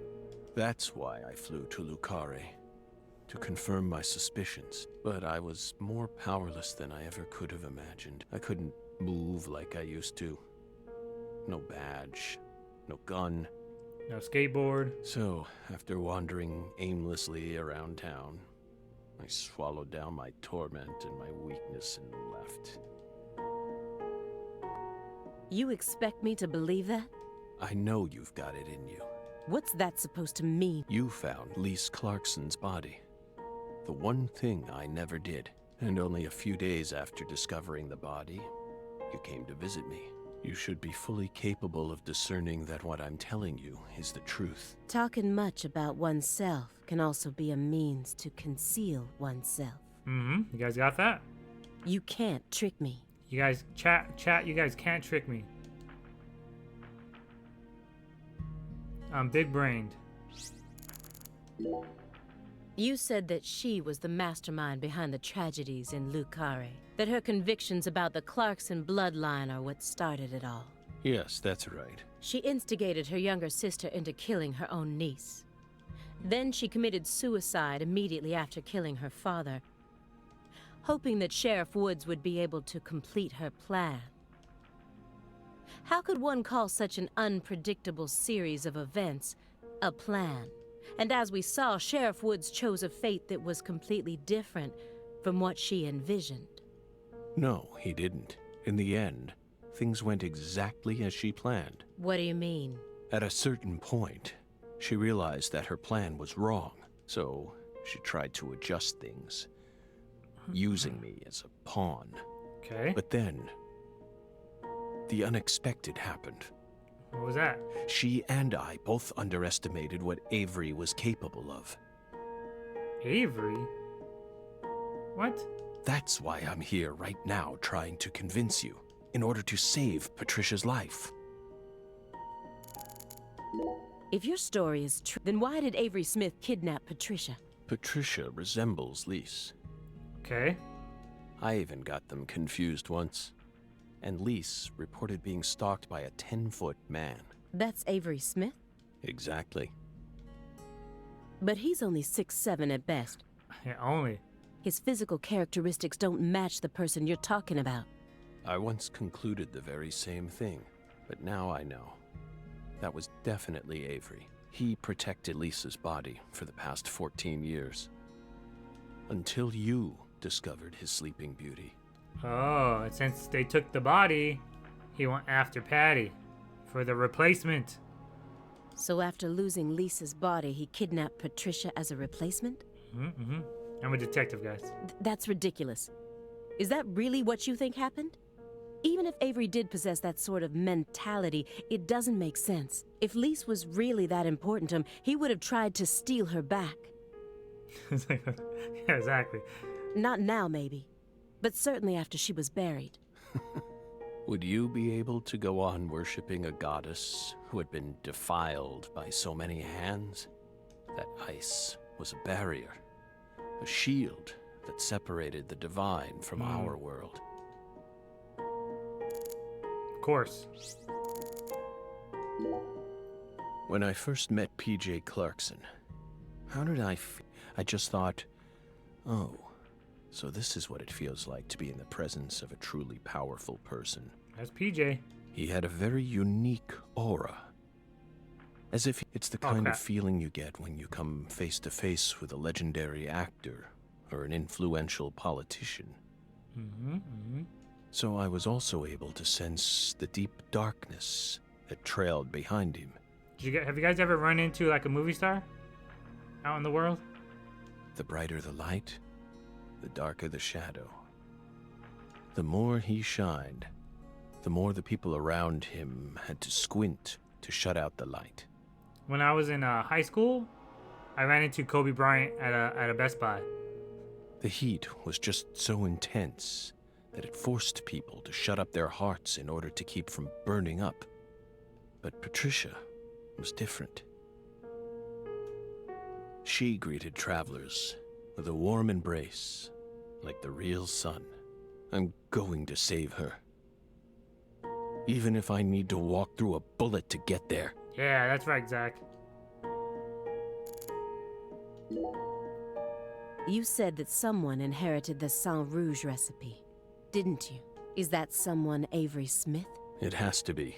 [SPEAKER 6] That's why I flew to Lucare, to confirm my suspicions. But I was more powerless than I ever could have imagined. I couldn't move like I used to. No badge, no gun.
[SPEAKER 1] No skateboard.
[SPEAKER 6] So, after wandering aimlessly around town, I swallowed down my torment and my weakness and left.
[SPEAKER 4] You expect me to believe that?
[SPEAKER 6] I know you've got it in you.
[SPEAKER 4] What's that supposed to mean?
[SPEAKER 6] You found Lise Clarkson's body. The one thing I never did. And only a few days after discovering the body, you came to visit me. You should be fully capable of discerning that what I'm telling you is the truth.
[SPEAKER 4] Talking much about oneself can also be a means to conceal oneself.
[SPEAKER 1] You guys got that?
[SPEAKER 4] You can't trick me.
[SPEAKER 1] You guys, chat, you guys can't trick me. I'm big-brained.
[SPEAKER 4] You said that she was the mastermind behind the tragedies in Lucare. That her convictions about the Clarkson bloodline are what started it all.
[SPEAKER 6] Yes, that's right.
[SPEAKER 4] She instigated her younger sister into killing her own niece. Then she committed suicide immediately after killing her father, hoping that Sheriff Woods would be able to complete her plan. How could one call such an unpredictable series of events a plan? And as we saw, Sheriff Woods chose a fate that was completely different from what she envisioned.
[SPEAKER 6] No, he didn't. In the end, things went exactly as she planned.
[SPEAKER 4] What do you mean?
[SPEAKER 6] At a certain point, she realized that her plan was wrong, so she tried to adjust things, using me as a pawn.
[SPEAKER 1] Okay.
[SPEAKER 6] But then, the unexpected happened.
[SPEAKER 1] What was that?
[SPEAKER 6] She and I both underestimated what Avery was capable of.
[SPEAKER 1] Avery? What?
[SPEAKER 6] That's why I'm here right now trying to convince you, in order to save Patricia's life.
[SPEAKER 4] If your story is true, then why did Avery Smith kidnap Patricia?
[SPEAKER 6] Patricia resembles Lise.
[SPEAKER 1] Okay.
[SPEAKER 6] I even got them confused once. And Lise reported being stalked by a 10-foot man.
[SPEAKER 4] That's Avery Smith?
[SPEAKER 6] Exactly.
[SPEAKER 4] But he's only 6'7" at best.
[SPEAKER 1] Yeah, only.
[SPEAKER 4] His physical characteristics don't match the person you're talking about.
[SPEAKER 6] I once concluded the very same thing, but now I know. That was definitely Avery. He protected Lisa's body for the past 14 years. Until you discovered his sleeping beauty.
[SPEAKER 1] Oh, and since they took the body, he went after Patty for the replacement.
[SPEAKER 4] So after losing Lisa's body, he kidnapped Patricia as a replacement?
[SPEAKER 1] Mm-hmm. I'm a detective, guys.
[SPEAKER 4] That's ridiculous. Is that really what you think happened? Even if Avery did possess that sort of mentality, it doesn't make sense. If Lise was really that important to him, he would have tried to steal her back.
[SPEAKER 1] Yeah, exactly.
[SPEAKER 4] Not now, maybe. But certainly after she was buried.
[SPEAKER 6] Would you be able to go on worshipping a goddess who had been defiled by so many hands? That ice was a barrier, a shield that separated the divine from our world.
[SPEAKER 1] Of course.
[SPEAKER 6] When I first met PJ Clarkson, how did I feel? I just thought, oh, so this is what it feels like to be in the presence of a truly powerful person.
[SPEAKER 1] That's PJ.
[SPEAKER 6] He had a very unique aura. As if it's the kind of feeling you get when you come face to face with a legendary actor or an influential politician. So I was also able to sense the deep darkness that trailed behind him.
[SPEAKER 1] Have you guys ever run into like a movie star out in the world?
[SPEAKER 6] The brighter the light, the darker the shadow. The more he shined, the more the people around him had to squint to shut out the light.
[SPEAKER 1] When I was in high school, I ran into Kobe Bryant at a Best Buy.
[SPEAKER 6] The heat was just so intense that it forced people to shut up their hearts in order to keep from burning up. But Patricia was different. She greeted travelers with a warm embrace, like the real sun. I'm going to save her. Even if I need to walk through a bullet to get there.
[SPEAKER 1] Yeah, that's right, Zach.
[SPEAKER 4] You said that someone inherited the Sang Rouge recipe, didn't you? Is that someone Avery Smith?
[SPEAKER 6] It has to be.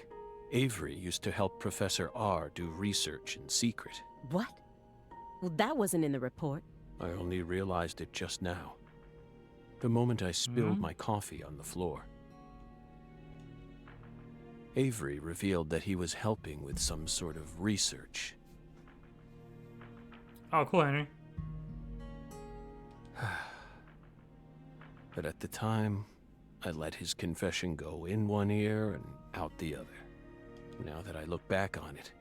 [SPEAKER 6] Avery used to help Professor R do research in secret.
[SPEAKER 4] What? Well, that wasn't in the report.
[SPEAKER 6] I only realized it just now. The moment I spilled my coffee on the floor. Avery revealed that he was helping with some sort of research.
[SPEAKER 1] Oh, cool, Henry.
[SPEAKER 6] But at the time, I let his confession go in one ear and out the other. Now that I look back on it,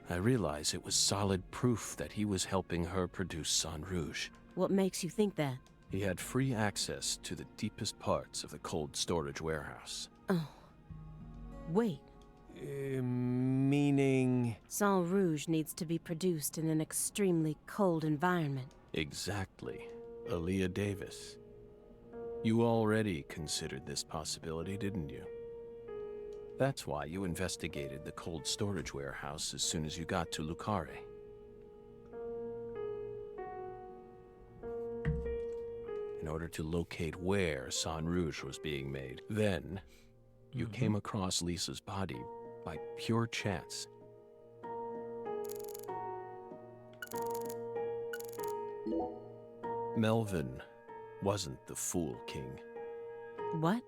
[SPEAKER 6] I realize it was solid proof that he was helping her produce Sang Rouge.
[SPEAKER 4] What makes you think that?
[SPEAKER 6] He had free access to the deepest parts of the cold storage warehouse.
[SPEAKER 4] Oh. Wait.
[SPEAKER 5] Meaning...
[SPEAKER 4] Sang Rouge needs to be produced in an extremely cold environment.
[SPEAKER 6] Exactly. Aaliyah Davis. You already considered this possibility, didn't you? That's why you investigated the cold storage warehouse as soon as you got to Lucare. In order to locate where Sang Rouge was being made. Then, you came across Lisa's body by pure chance. Melvin wasn't the Fool King.
[SPEAKER 4] What?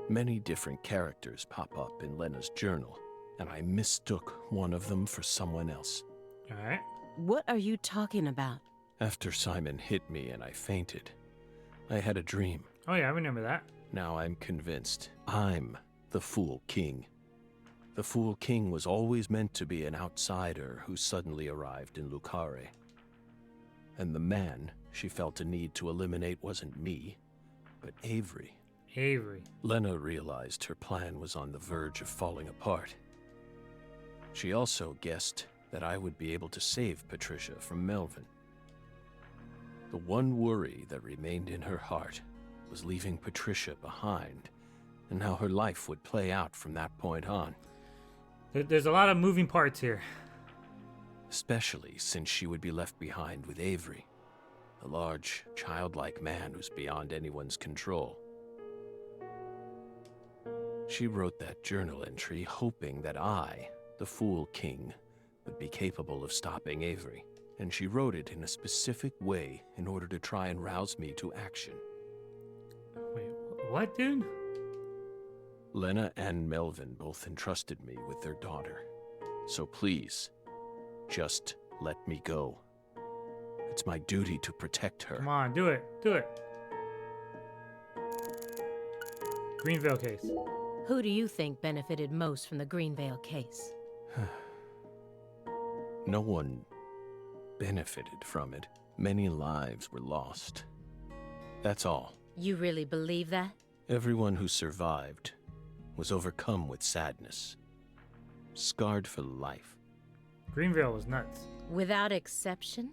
[SPEAKER 6] Many different characters pop up in Lena's journal, and I mistook one of them for someone else.
[SPEAKER 1] Alright.
[SPEAKER 4] What are you talking about?
[SPEAKER 6] After Simon hit me and I fainted, I had a dream.
[SPEAKER 1] Oh yeah, I remember that.
[SPEAKER 6] Now I'm convinced I'm the Fool King. The Fool King was always meant to be an outsider who suddenly arrived in Lucare. And the man she felt a need to eliminate wasn't me, but Avery.
[SPEAKER 1] Avery.
[SPEAKER 6] Lena realized her plan was on the verge of falling apart. She also guessed that I would be able to save Patricia from Melvin. The one worry that remained in her heart was leaving Patricia behind, and how her life would play out from that point on.
[SPEAKER 1] There's a lot of moving parts here.
[SPEAKER 6] Especially since she would be left behind with Avery, a large, childlike man who's beyond anyone's control. She wrote that journal entry hoping that I, the Fool King, would be capable of stopping Avery, and she wrote it in a specific way in order to try and rouse me to action.
[SPEAKER 1] Wait, what, dude?
[SPEAKER 6] Lena and Melvin both entrusted me with their daughter, so please, just let me go. It's my duty to protect her.
[SPEAKER 1] Come on, do it. Do it. Greenvale case.
[SPEAKER 4] Who do you think benefited most from the Greenvale case?
[SPEAKER 6] No one benefited from it. Many lives were lost. That's all.
[SPEAKER 4] You really believe that?
[SPEAKER 6] Everyone who survived was overcome with sadness, scarred for life.
[SPEAKER 1] Greenvale was nuts.
[SPEAKER 4] Without exception?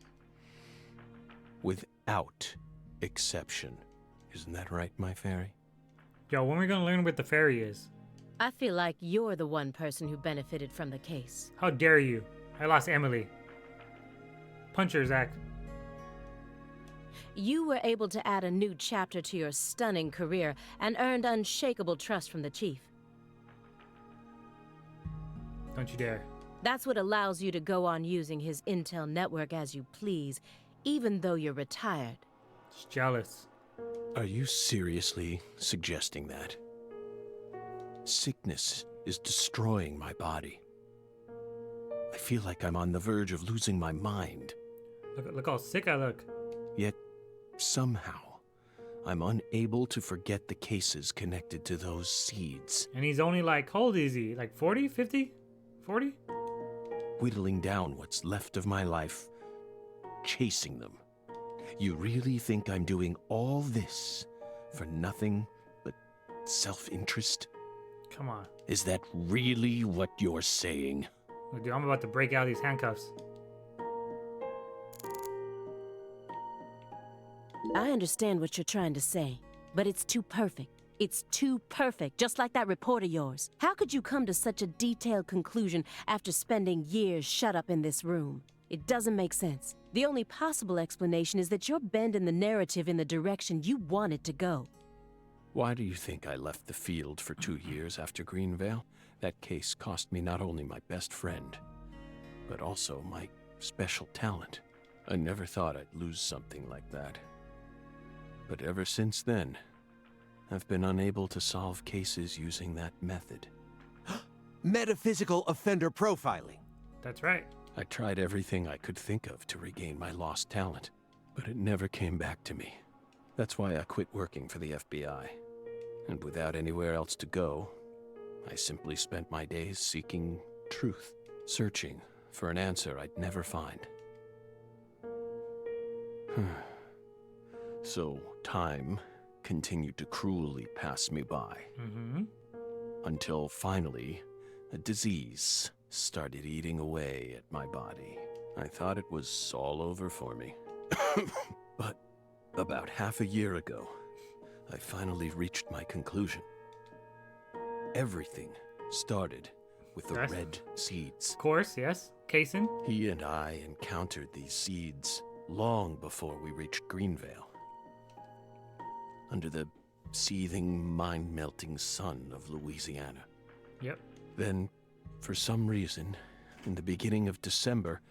[SPEAKER 6] Without exception. Isn't that right, my fairy?
[SPEAKER 1] Yo, when are we gonna learn what the fairy is?
[SPEAKER 4] I feel like you're the one person who benefited from the case.
[SPEAKER 1] How dare you? I lost Emily. Punch her, Zach.
[SPEAKER 4] You were able to add a new chapter to your stunning career and earned unshakable trust from the chief.
[SPEAKER 1] Don't you dare.
[SPEAKER 4] That's what allows you to go on using his intel network as you please, even though you're retired.
[SPEAKER 1] Just jealous.
[SPEAKER 6] Are you seriously suggesting that? Sickness is destroying my body. I feel like I'm on the verge of losing my mind.
[SPEAKER 1] Look how sick I look.
[SPEAKER 6] Yet, somehow, I'm unable to forget the cases connected to those seeds.
[SPEAKER 1] And he's only like, how old is he? Like 40, 50, 40?
[SPEAKER 6] Whittling down what's left of my life, chasing them. You really think I'm doing all this for nothing but self-interest?
[SPEAKER 1] Come on.
[SPEAKER 6] Is that really what you're saying?
[SPEAKER 1] Look, dude, I'm about to break out these handcuffs.
[SPEAKER 4] I understand what you're trying to say, but it's too perfect. It's too perfect, just like that report of yours. How could you come to such a detailed conclusion after spending years shut up in this room? It doesn't make sense. The only possible explanation is that you're bending the narrative in the direction you want it to go.
[SPEAKER 6] Why do you think I left the field for 2 years after Greenvale? That case cost me not only my best friend, but also my special talent. I never thought I'd lose something like that. But ever since then, I've been unable to solve cases using that method.
[SPEAKER 5] Metaphysical offender profiling.
[SPEAKER 1] That's right.
[SPEAKER 6] I tried everything I could think of to regain my lost talent, but it never came back to me. That's why I quit working for the FBI. And without anywhere else to go, I simply spent my days seeking truth, searching for an answer I'd never find. So time continued to cruelly pass me by. Until finally, a disease started eating away at my body. I thought it was all over for me. But about half a year ago, I finally reached my conclusion. Everything started with the
[SPEAKER 1] Yes.
[SPEAKER 6] red seeds.
[SPEAKER 1] Of course, yes. Cason.
[SPEAKER 6] He and I encountered these seeds long before we reached Greenvale. Under the seething, mind-melting sun of Louisiana.
[SPEAKER 1] Yep.
[SPEAKER 6] Then, for some reason, in the beginning of December,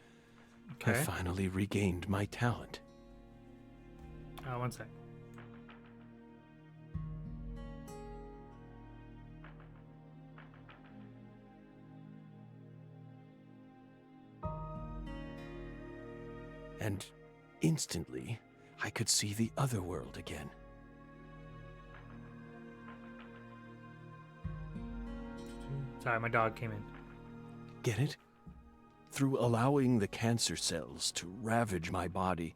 [SPEAKER 6] I
[SPEAKER 1] Okay.
[SPEAKER 6] finally regained my talent.
[SPEAKER 1] One sec.
[SPEAKER 6] And instantly, I could see the other world again.
[SPEAKER 1] Sorry, my dog came in.
[SPEAKER 6] Get it? Through allowing the cancer cells to ravage my body,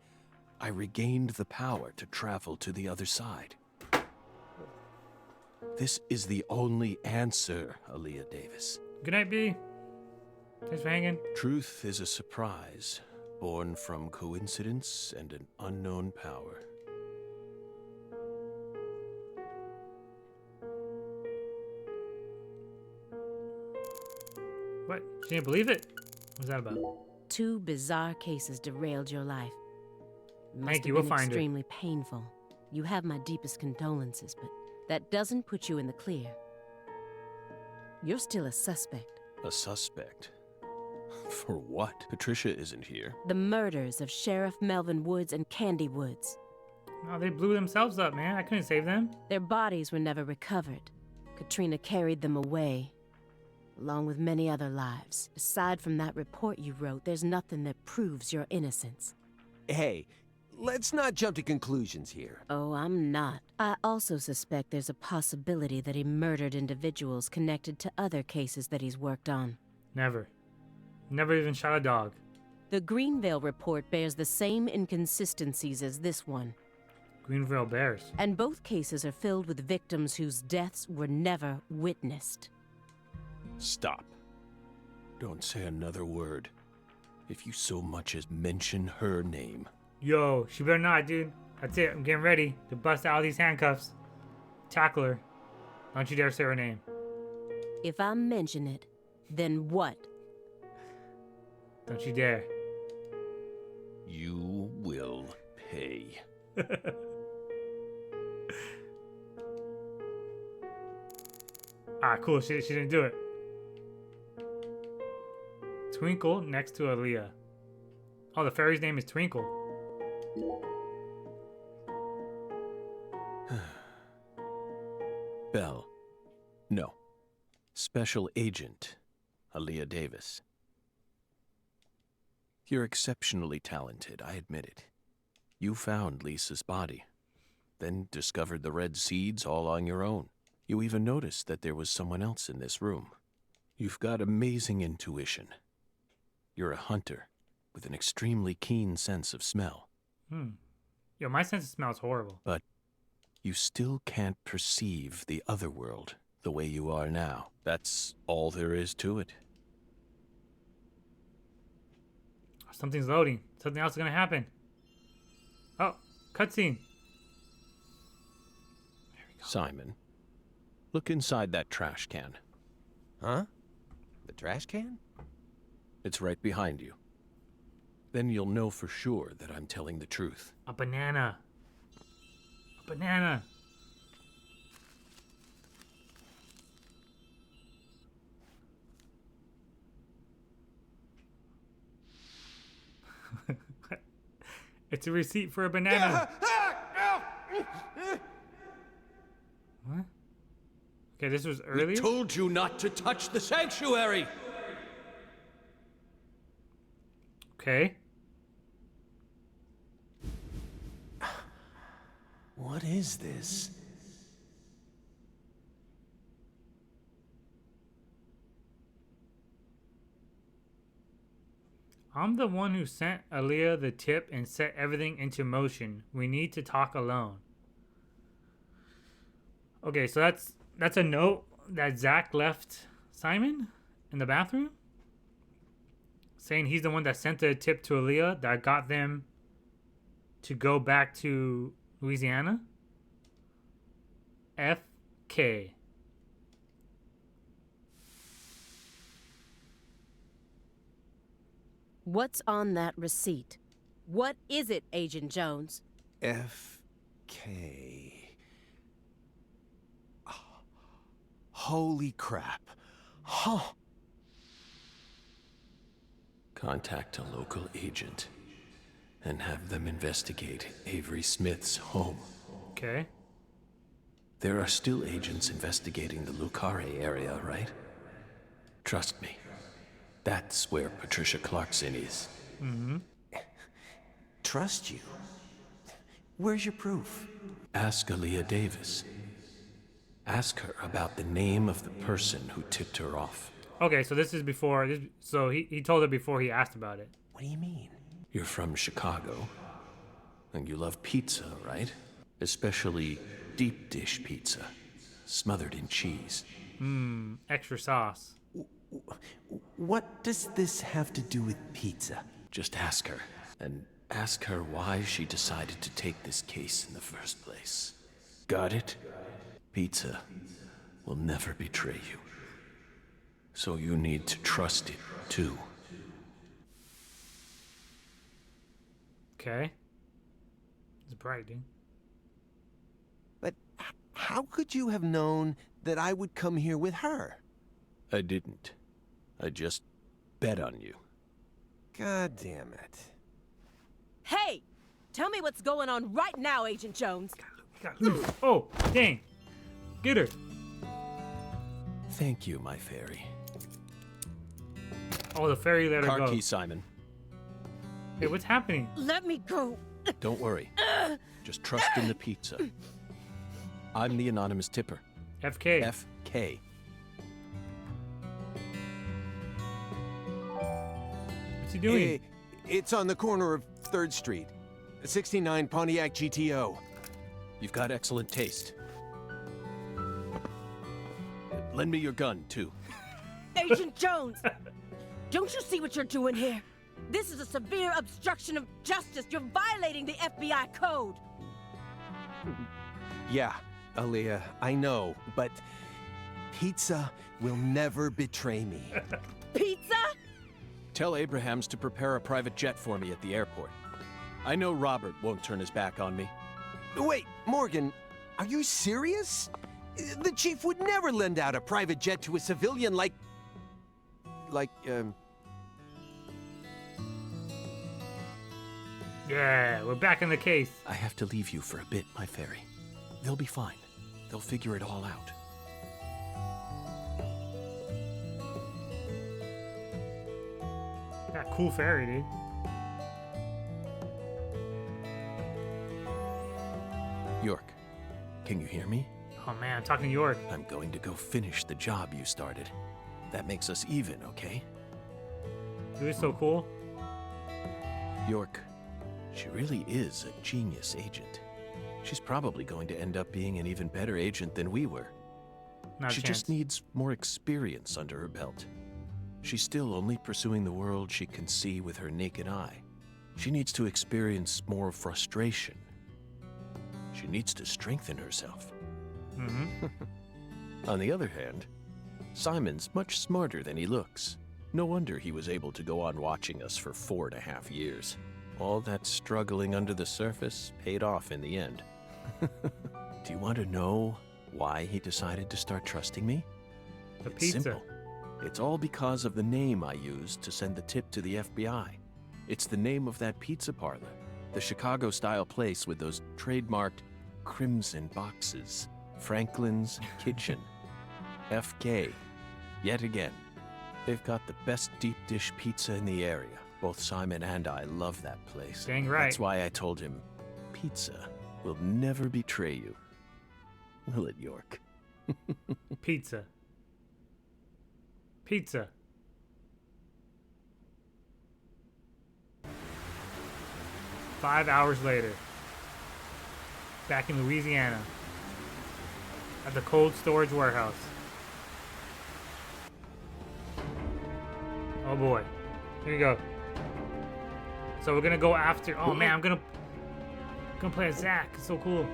[SPEAKER 6] I regained the power to travel to the other side. This is the only answer, Aaliyah Davis.
[SPEAKER 1] Good night, B. Thanks for hanging.
[SPEAKER 6] Truth is a surprise, born from coincidence and an unknown power.
[SPEAKER 1] What? She didn't believe it? What's that about?
[SPEAKER 4] 2 bizarre cases derailed your life. Must
[SPEAKER 1] Thank
[SPEAKER 4] have
[SPEAKER 1] you, we'll
[SPEAKER 4] been
[SPEAKER 1] find her.
[SPEAKER 4] extremely painful. You have my deepest condolences, but that doesn't put you in the clear. You're still a suspect.
[SPEAKER 6] A suspect? For what? Patricia isn't here.
[SPEAKER 4] The murders of Sheriff Melvin Woods and Candy Woods.
[SPEAKER 1] No, they blew themselves up, man. I couldn't save them.
[SPEAKER 4] Their bodies were never recovered. Katrina carried them away, along with many other lives. Aside from that report you wrote, there's nothing that proves your innocence.
[SPEAKER 5] Hey, let's not jump to conclusions here.
[SPEAKER 4] Oh, I'm not. I also suspect there's a possibility that he murdered individuals connected to other cases that he's worked on.
[SPEAKER 1] Never. Never even shot a dog.
[SPEAKER 4] The Greenvale report bears the same inconsistencies as this one,
[SPEAKER 1] Greenville Bears.
[SPEAKER 4] and both cases are filled with victims whose deaths were never witnessed.
[SPEAKER 6] Stop. Don't say another word. If you so much as mention her name.
[SPEAKER 1] Yo, she better not, dude. That's it. I'm getting ready to bust out these handcuffs. Tackle her. Don't you dare say her name.
[SPEAKER 4] If I mention it, then what?
[SPEAKER 1] Don't you dare.
[SPEAKER 6] You will pay.
[SPEAKER 1] Ah, cool. She didn't do it. Twinkle next to Aaliyah. Oh, the fairy's name is Twinkle.
[SPEAKER 6] Belle. No. Special Agent Aaliyah Davis. You're exceptionally talented, I admit it. You found Lisa's body, then discovered the red seeds all on your own. You even noticed that there was someone else in this room. You've got amazing intuition. You're a hunter with an extremely keen sense of smell.
[SPEAKER 1] Yo, my sense of smell is horrible.
[SPEAKER 6] But you still can't perceive the other world the way you are now. That's all there is to it.
[SPEAKER 1] Something's loading. Something else is gonna happen. Oh, cutscene.
[SPEAKER 6] Simon, look inside that trash can.
[SPEAKER 5] Huh? The trash can?
[SPEAKER 6] It's right behind you. Then you'll know for sure that I'm telling the truth.
[SPEAKER 1] A banana. A banana. It's a receipt for a banana. What? Okay, this was earlier?
[SPEAKER 6] Told you not to touch the sanctuary!
[SPEAKER 1] Okay.
[SPEAKER 5] What is this?
[SPEAKER 1] I'm the one who sent Aaliyah the tip and set everything into motion. We need to talk alone. Okay, so that's a note that Zach left Simon in the bathroom, saying he's the one that sent the tip to Aaliyah that got them to go back to Louisiana. FK.
[SPEAKER 4] What's on that receipt? What is it, Agent Jones?
[SPEAKER 5] FK. Oh, holy crap. Huh.
[SPEAKER 6] Contact a local agent and have them investigate Avery Smith's home.
[SPEAKER 1] Okay.
[SPEAKER 6] There are still agents investigating the Lucare area, right? Trust me. That's where Patricia Clarkson is.
[SPEAKER 1] Mm-hmm.
[SPEAKER 5] Trust you? Where's your proof?
[SPEAKER 6] Ask Aaliyah Davis. Ask her about the name of the person who tipped her off.
[SPEAKER 1] Okay, so this is before. So he told her before he asked about it.
[SPEAKER 5] What do you mean?
[SPEAKER 6] You're from Chicago, and you love pizza, right? Especially deep dish pizza, smothered in cheese.
[SPEAKER 1] Extra sauce.
[SPEAKER 5] What does this have to do with pizza?
[SPEAKER 6] Just ask her, and ask her why she decided to take this case in the first place. Got it? Pizza will never betray you. So you need to trust it, too.
[SPEAKER 1] Okay. It's bright, dude.
[SPEAKER 5] But how could you have known that I would come here with her?
[SPEAKER 6] I didn't. I just bet on you.
[SPEAKER 5] God damn it.
[SPEAKER 4] Hey! Tell me what's going on right now, Agent Jones.
[SPEAKER 1] Oh, dang. Get her.
[SPEAKER 6] Thank you, my fairy.
[SPEAKER 1] Oh, the fairy let her
[SPEAKER 6] Car
[SPEAKER 1] go.
[SPEAKER 6] key, Simon.
[SPEAKER 1] Hey, what's happening?
[SPEAKER 4] Let me go.
[SPEAKER 6] Don't worry. Just trust in the pizza. I'm the anonymous tipper.
[SPEAKER 1] FK.
[SPEAKER 6] FK.
[SPEAKER 1] What's he doing?
[SPEAKER 5] Hey, it's on the corner of 3rd Street. 69 Pontiac GTO.
[SPEAKER 6] You've got excellent taste. Lend me your gun, too.
[SPEAKER 4] Agent Jones! Don't you see what you're doing here? This is a severe obstruction of justice. You're violating the FBI code.
[SPEAKER 5] Yeah, Aaliyah, I know, but pizza will never betray me.
[SPEAKER 4] Pizza?
[SPEAKER 6] Tell Abrahams to prepare a private jet for me at the airport. I know Robert won't turn his back on me.
[SPEAKER 5] Wait, Morgan, are you serious? The chief would never lend out a private jet to a civilian like...
[SPEAKER 1] Yeah, we're back in the case.
[SPEAKER 6] I have to leave you for a bit, my fairy. They'll be fine. They'll figure it all out.
[SPEAKER 1] That cool fairy, dude.
[SPEAKER 6] York, can you hear me?
[SPEAKER 1] Oh man, I'm talking to York.
[SPEAKER 6] I'm going to go finish the job you started. That makes us even, okay?
[SPEAKER 1] Dude, it's so cool.
[SPEAKER 6] York, She really is a genius agent. She's probably going to end up being an even better agent than we were.
[SPEAKER 1] Not a
[SPEAKER 6] She
[SPEAKER 1] chance.
[SPEAKER 6] just needs more experience under her belt. She's still only pursuing the world she can see with her naked eye. She needs to experience more frustration. She needs to strengthen herself.
[SPEAKER 1] Mm-hmm.
[SPEAKER 6] On the other hand, Simon's much smarter than he looks. No wonder he was able to go on watching us for 4.5 years. All that struggling under the surface paid off in the end. Do you want to know why he decided to start trusting me?
[SPEAKER 1] The
[SPEAKER 6] It's
[SPEAKER 1] pizza.
[SPEAKER 6] simple. It's all because of the name I used to send the tip to the FBI. It's the name of that pizza parlor, the Chicago-style place with those trademarked crimson boxes. Franklin's Kitchen. FK. Yet again. They've got the best deep dish pizza in the area. Both Simon and I love that place.
[SPEAKER 1] Dang right.
[SPEAKER 6] That's why I told him, pizza will never betray you. Will it, York?
[SPEAKER 1] Pizza. Pizza. Five hours later. Back in Louisiana. At the cold storage warehouse. Oh boy. Here you go. So we're gonna go after. Oh man, I'm gonna play as Zach. It's so cool.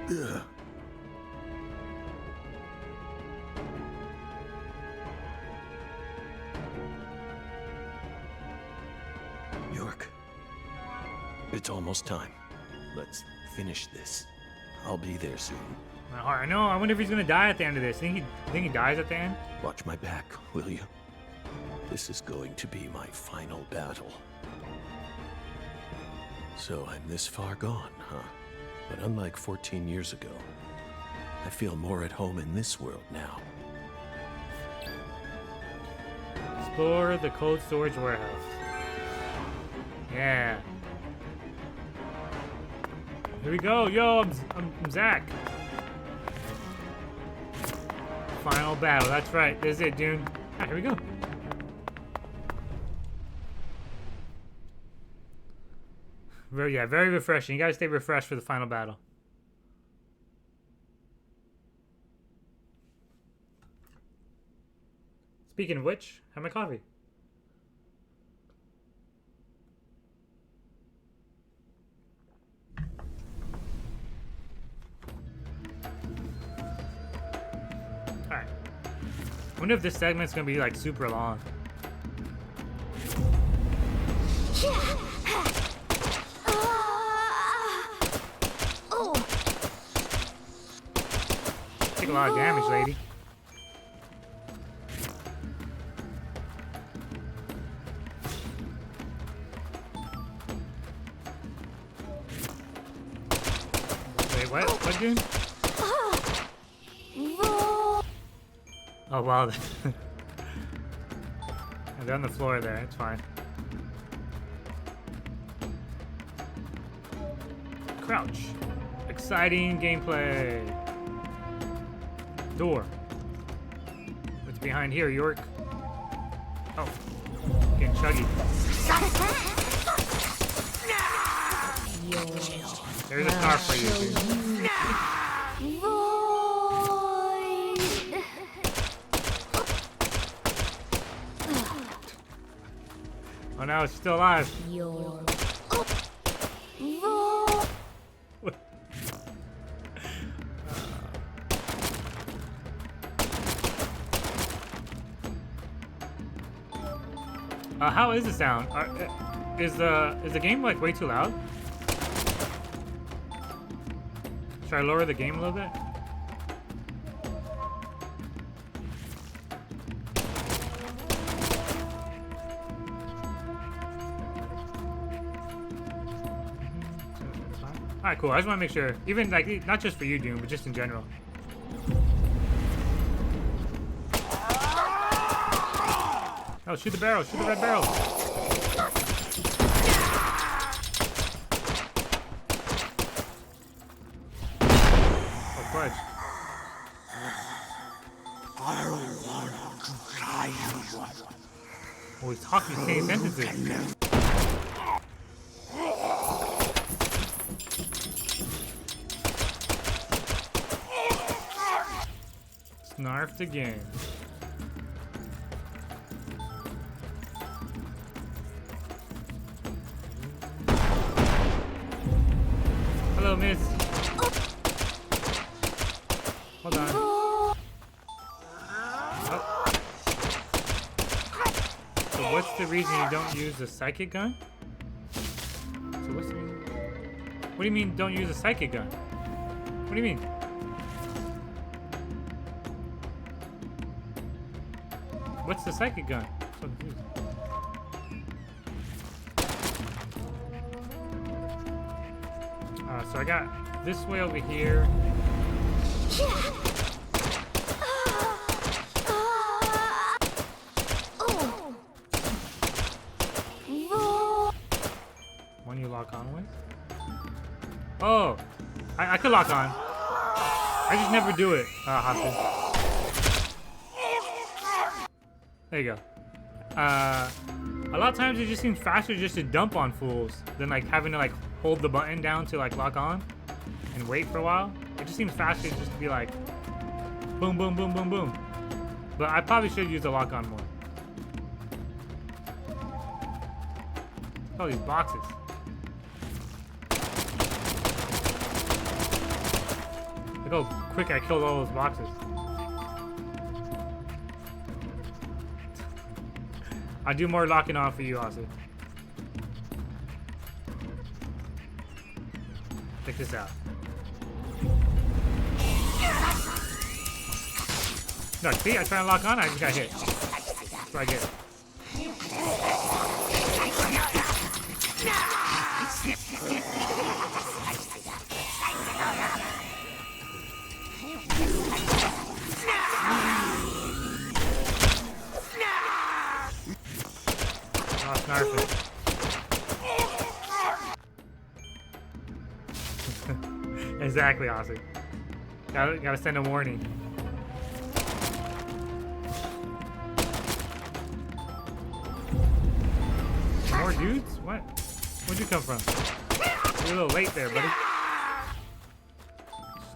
[SPEAKER 6] York, it's almost time. Let's finish this. I'll be there soon.
[SPEAKER 1] My heart. I know. I wonder if he's gonna die at the end of this. Think he dies at the end?
[SPEAKER 6] Watch my back, will you? This is going to be my final battle. So I'm this far gone, huh? But unlike 14 years ago, I feel more at home in this world now.
[SPEAKER 1] Explore the cold storage warehouse. Yeah. Here we go. Yo, I'm Zach. Final battle. That's right. This is it, dude. Alright, here we go. Very refreshing. You gotta stay refreshed for the final battle. Speaking of which, have my coffee. Alright. I wonder if this segment's gonna be like super long. Take a lot of damage, lady. Wait, what? What, dude? Oh, wow. They're on the floor there. It's fine. Crouch. Exciting gameplay. Door. What's behind here, York? Oh. Getting chuggy. There's a car for you, dude. Oh no, it's still alive. How is the sound? Is the game like way too loud? Should I lower the game a little bit? Alright, cool. I just want to make sure. Even like, not just for you, Doom, but just in general. Oh, shoot the barrel. Shoot the red barrel. Oh, fudge. Oh, he's talking, he's saying sentences. Snarfed again. Hello, miss. Hold on. Oh. So what's the reason you don't use the psychic gun? So what's the reason? What do you mean don't use a psychic gun? What do you mean? What's the psychic gun? I'm so confused. So I got this way over here. One you lock on with? Oh, I could lock on. I just never do it. Hostage. There you go. A lot of times it just seems faster just to dump on fools than like having to like hold the button down to like lock on and wait for a while. It just seems faster just to be like boom, boom, boom, boom, boom. But I probably should use the lock on more. Look at all these boxes. Look how quick I killed all those boxes. I'll do more locking on for you, Aussie. Check this out. No, see, I try to lock on, I just got hit. That's what I get. Exactly, Ozzy. Gotta send a warning. More dudes? What? Where'd you come from? You're a little late there, buddy.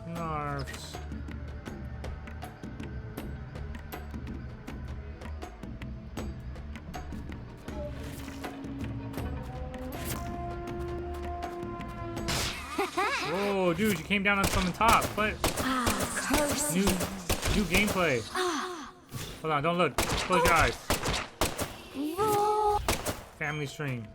[SPEAKER 1] Snarfs. Whoa, dude, you came down on from the top. What?
[SPEAKER 7] Curse.
[SPEAKER 1] New gameplay. Hold on, don't look. Close your eyes. Family stream.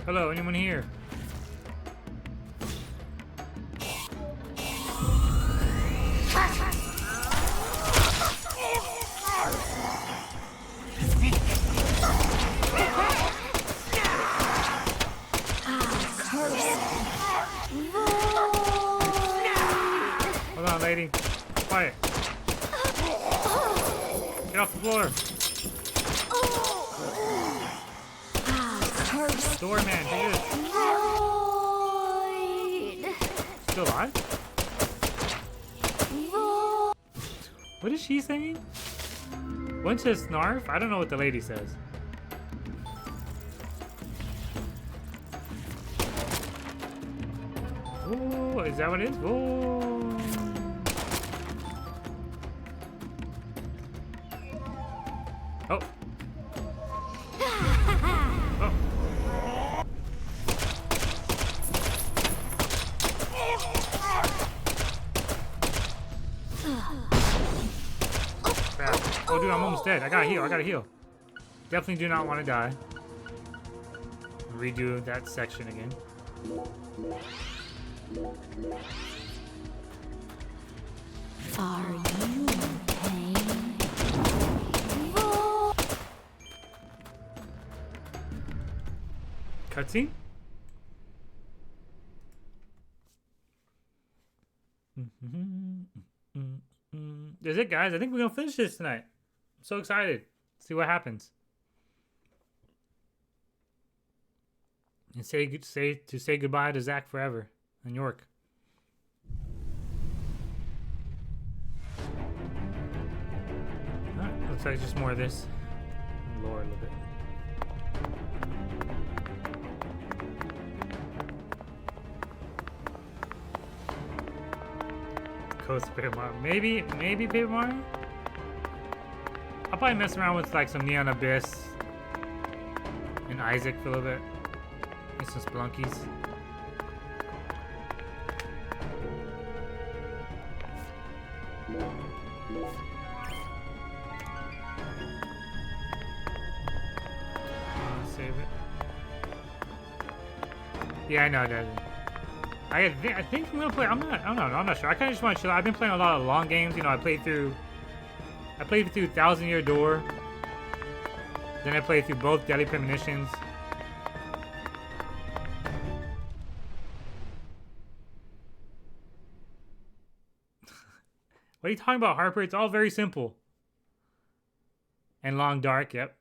[SPEAKER 1] Hello, anyone here? Hold on, lady. Quiet. Get off the floor. Doorman, take this. Still alive? What is she saying? One says snarf? I don't know what the lady says. Oh, is that what it is? Oh. Oh. Oh. Crap. Oh, dude, I'm almost dead. I gotta heal. Definitely do not want to die. Redo that section again.
[SPEAKER 7] Are you in pain?
[SPEAKER 1] Cutscene? That's it, guys. I think we're gonna finish this tonight. I'm so excited. See what happens. And say goodbye to Zach forever and York. All Looks like it's just more of this. Lower a little bit. Coast Paper Mario. Maybe Paper Mario? I'll probably mess around with like some Neon Abyss and Isaac for a little bit. And some Splunkies. Save it. Yeah, I know that. I think I'm gonna play. I'm not sure. I kind of just want to chill. I've been playing a lot of long games. You know, I played through Thousand Year Door. Then I played through both Deadly Premonitions. What are you talking about, Harper? It's all very simple. And Long Dark, yep.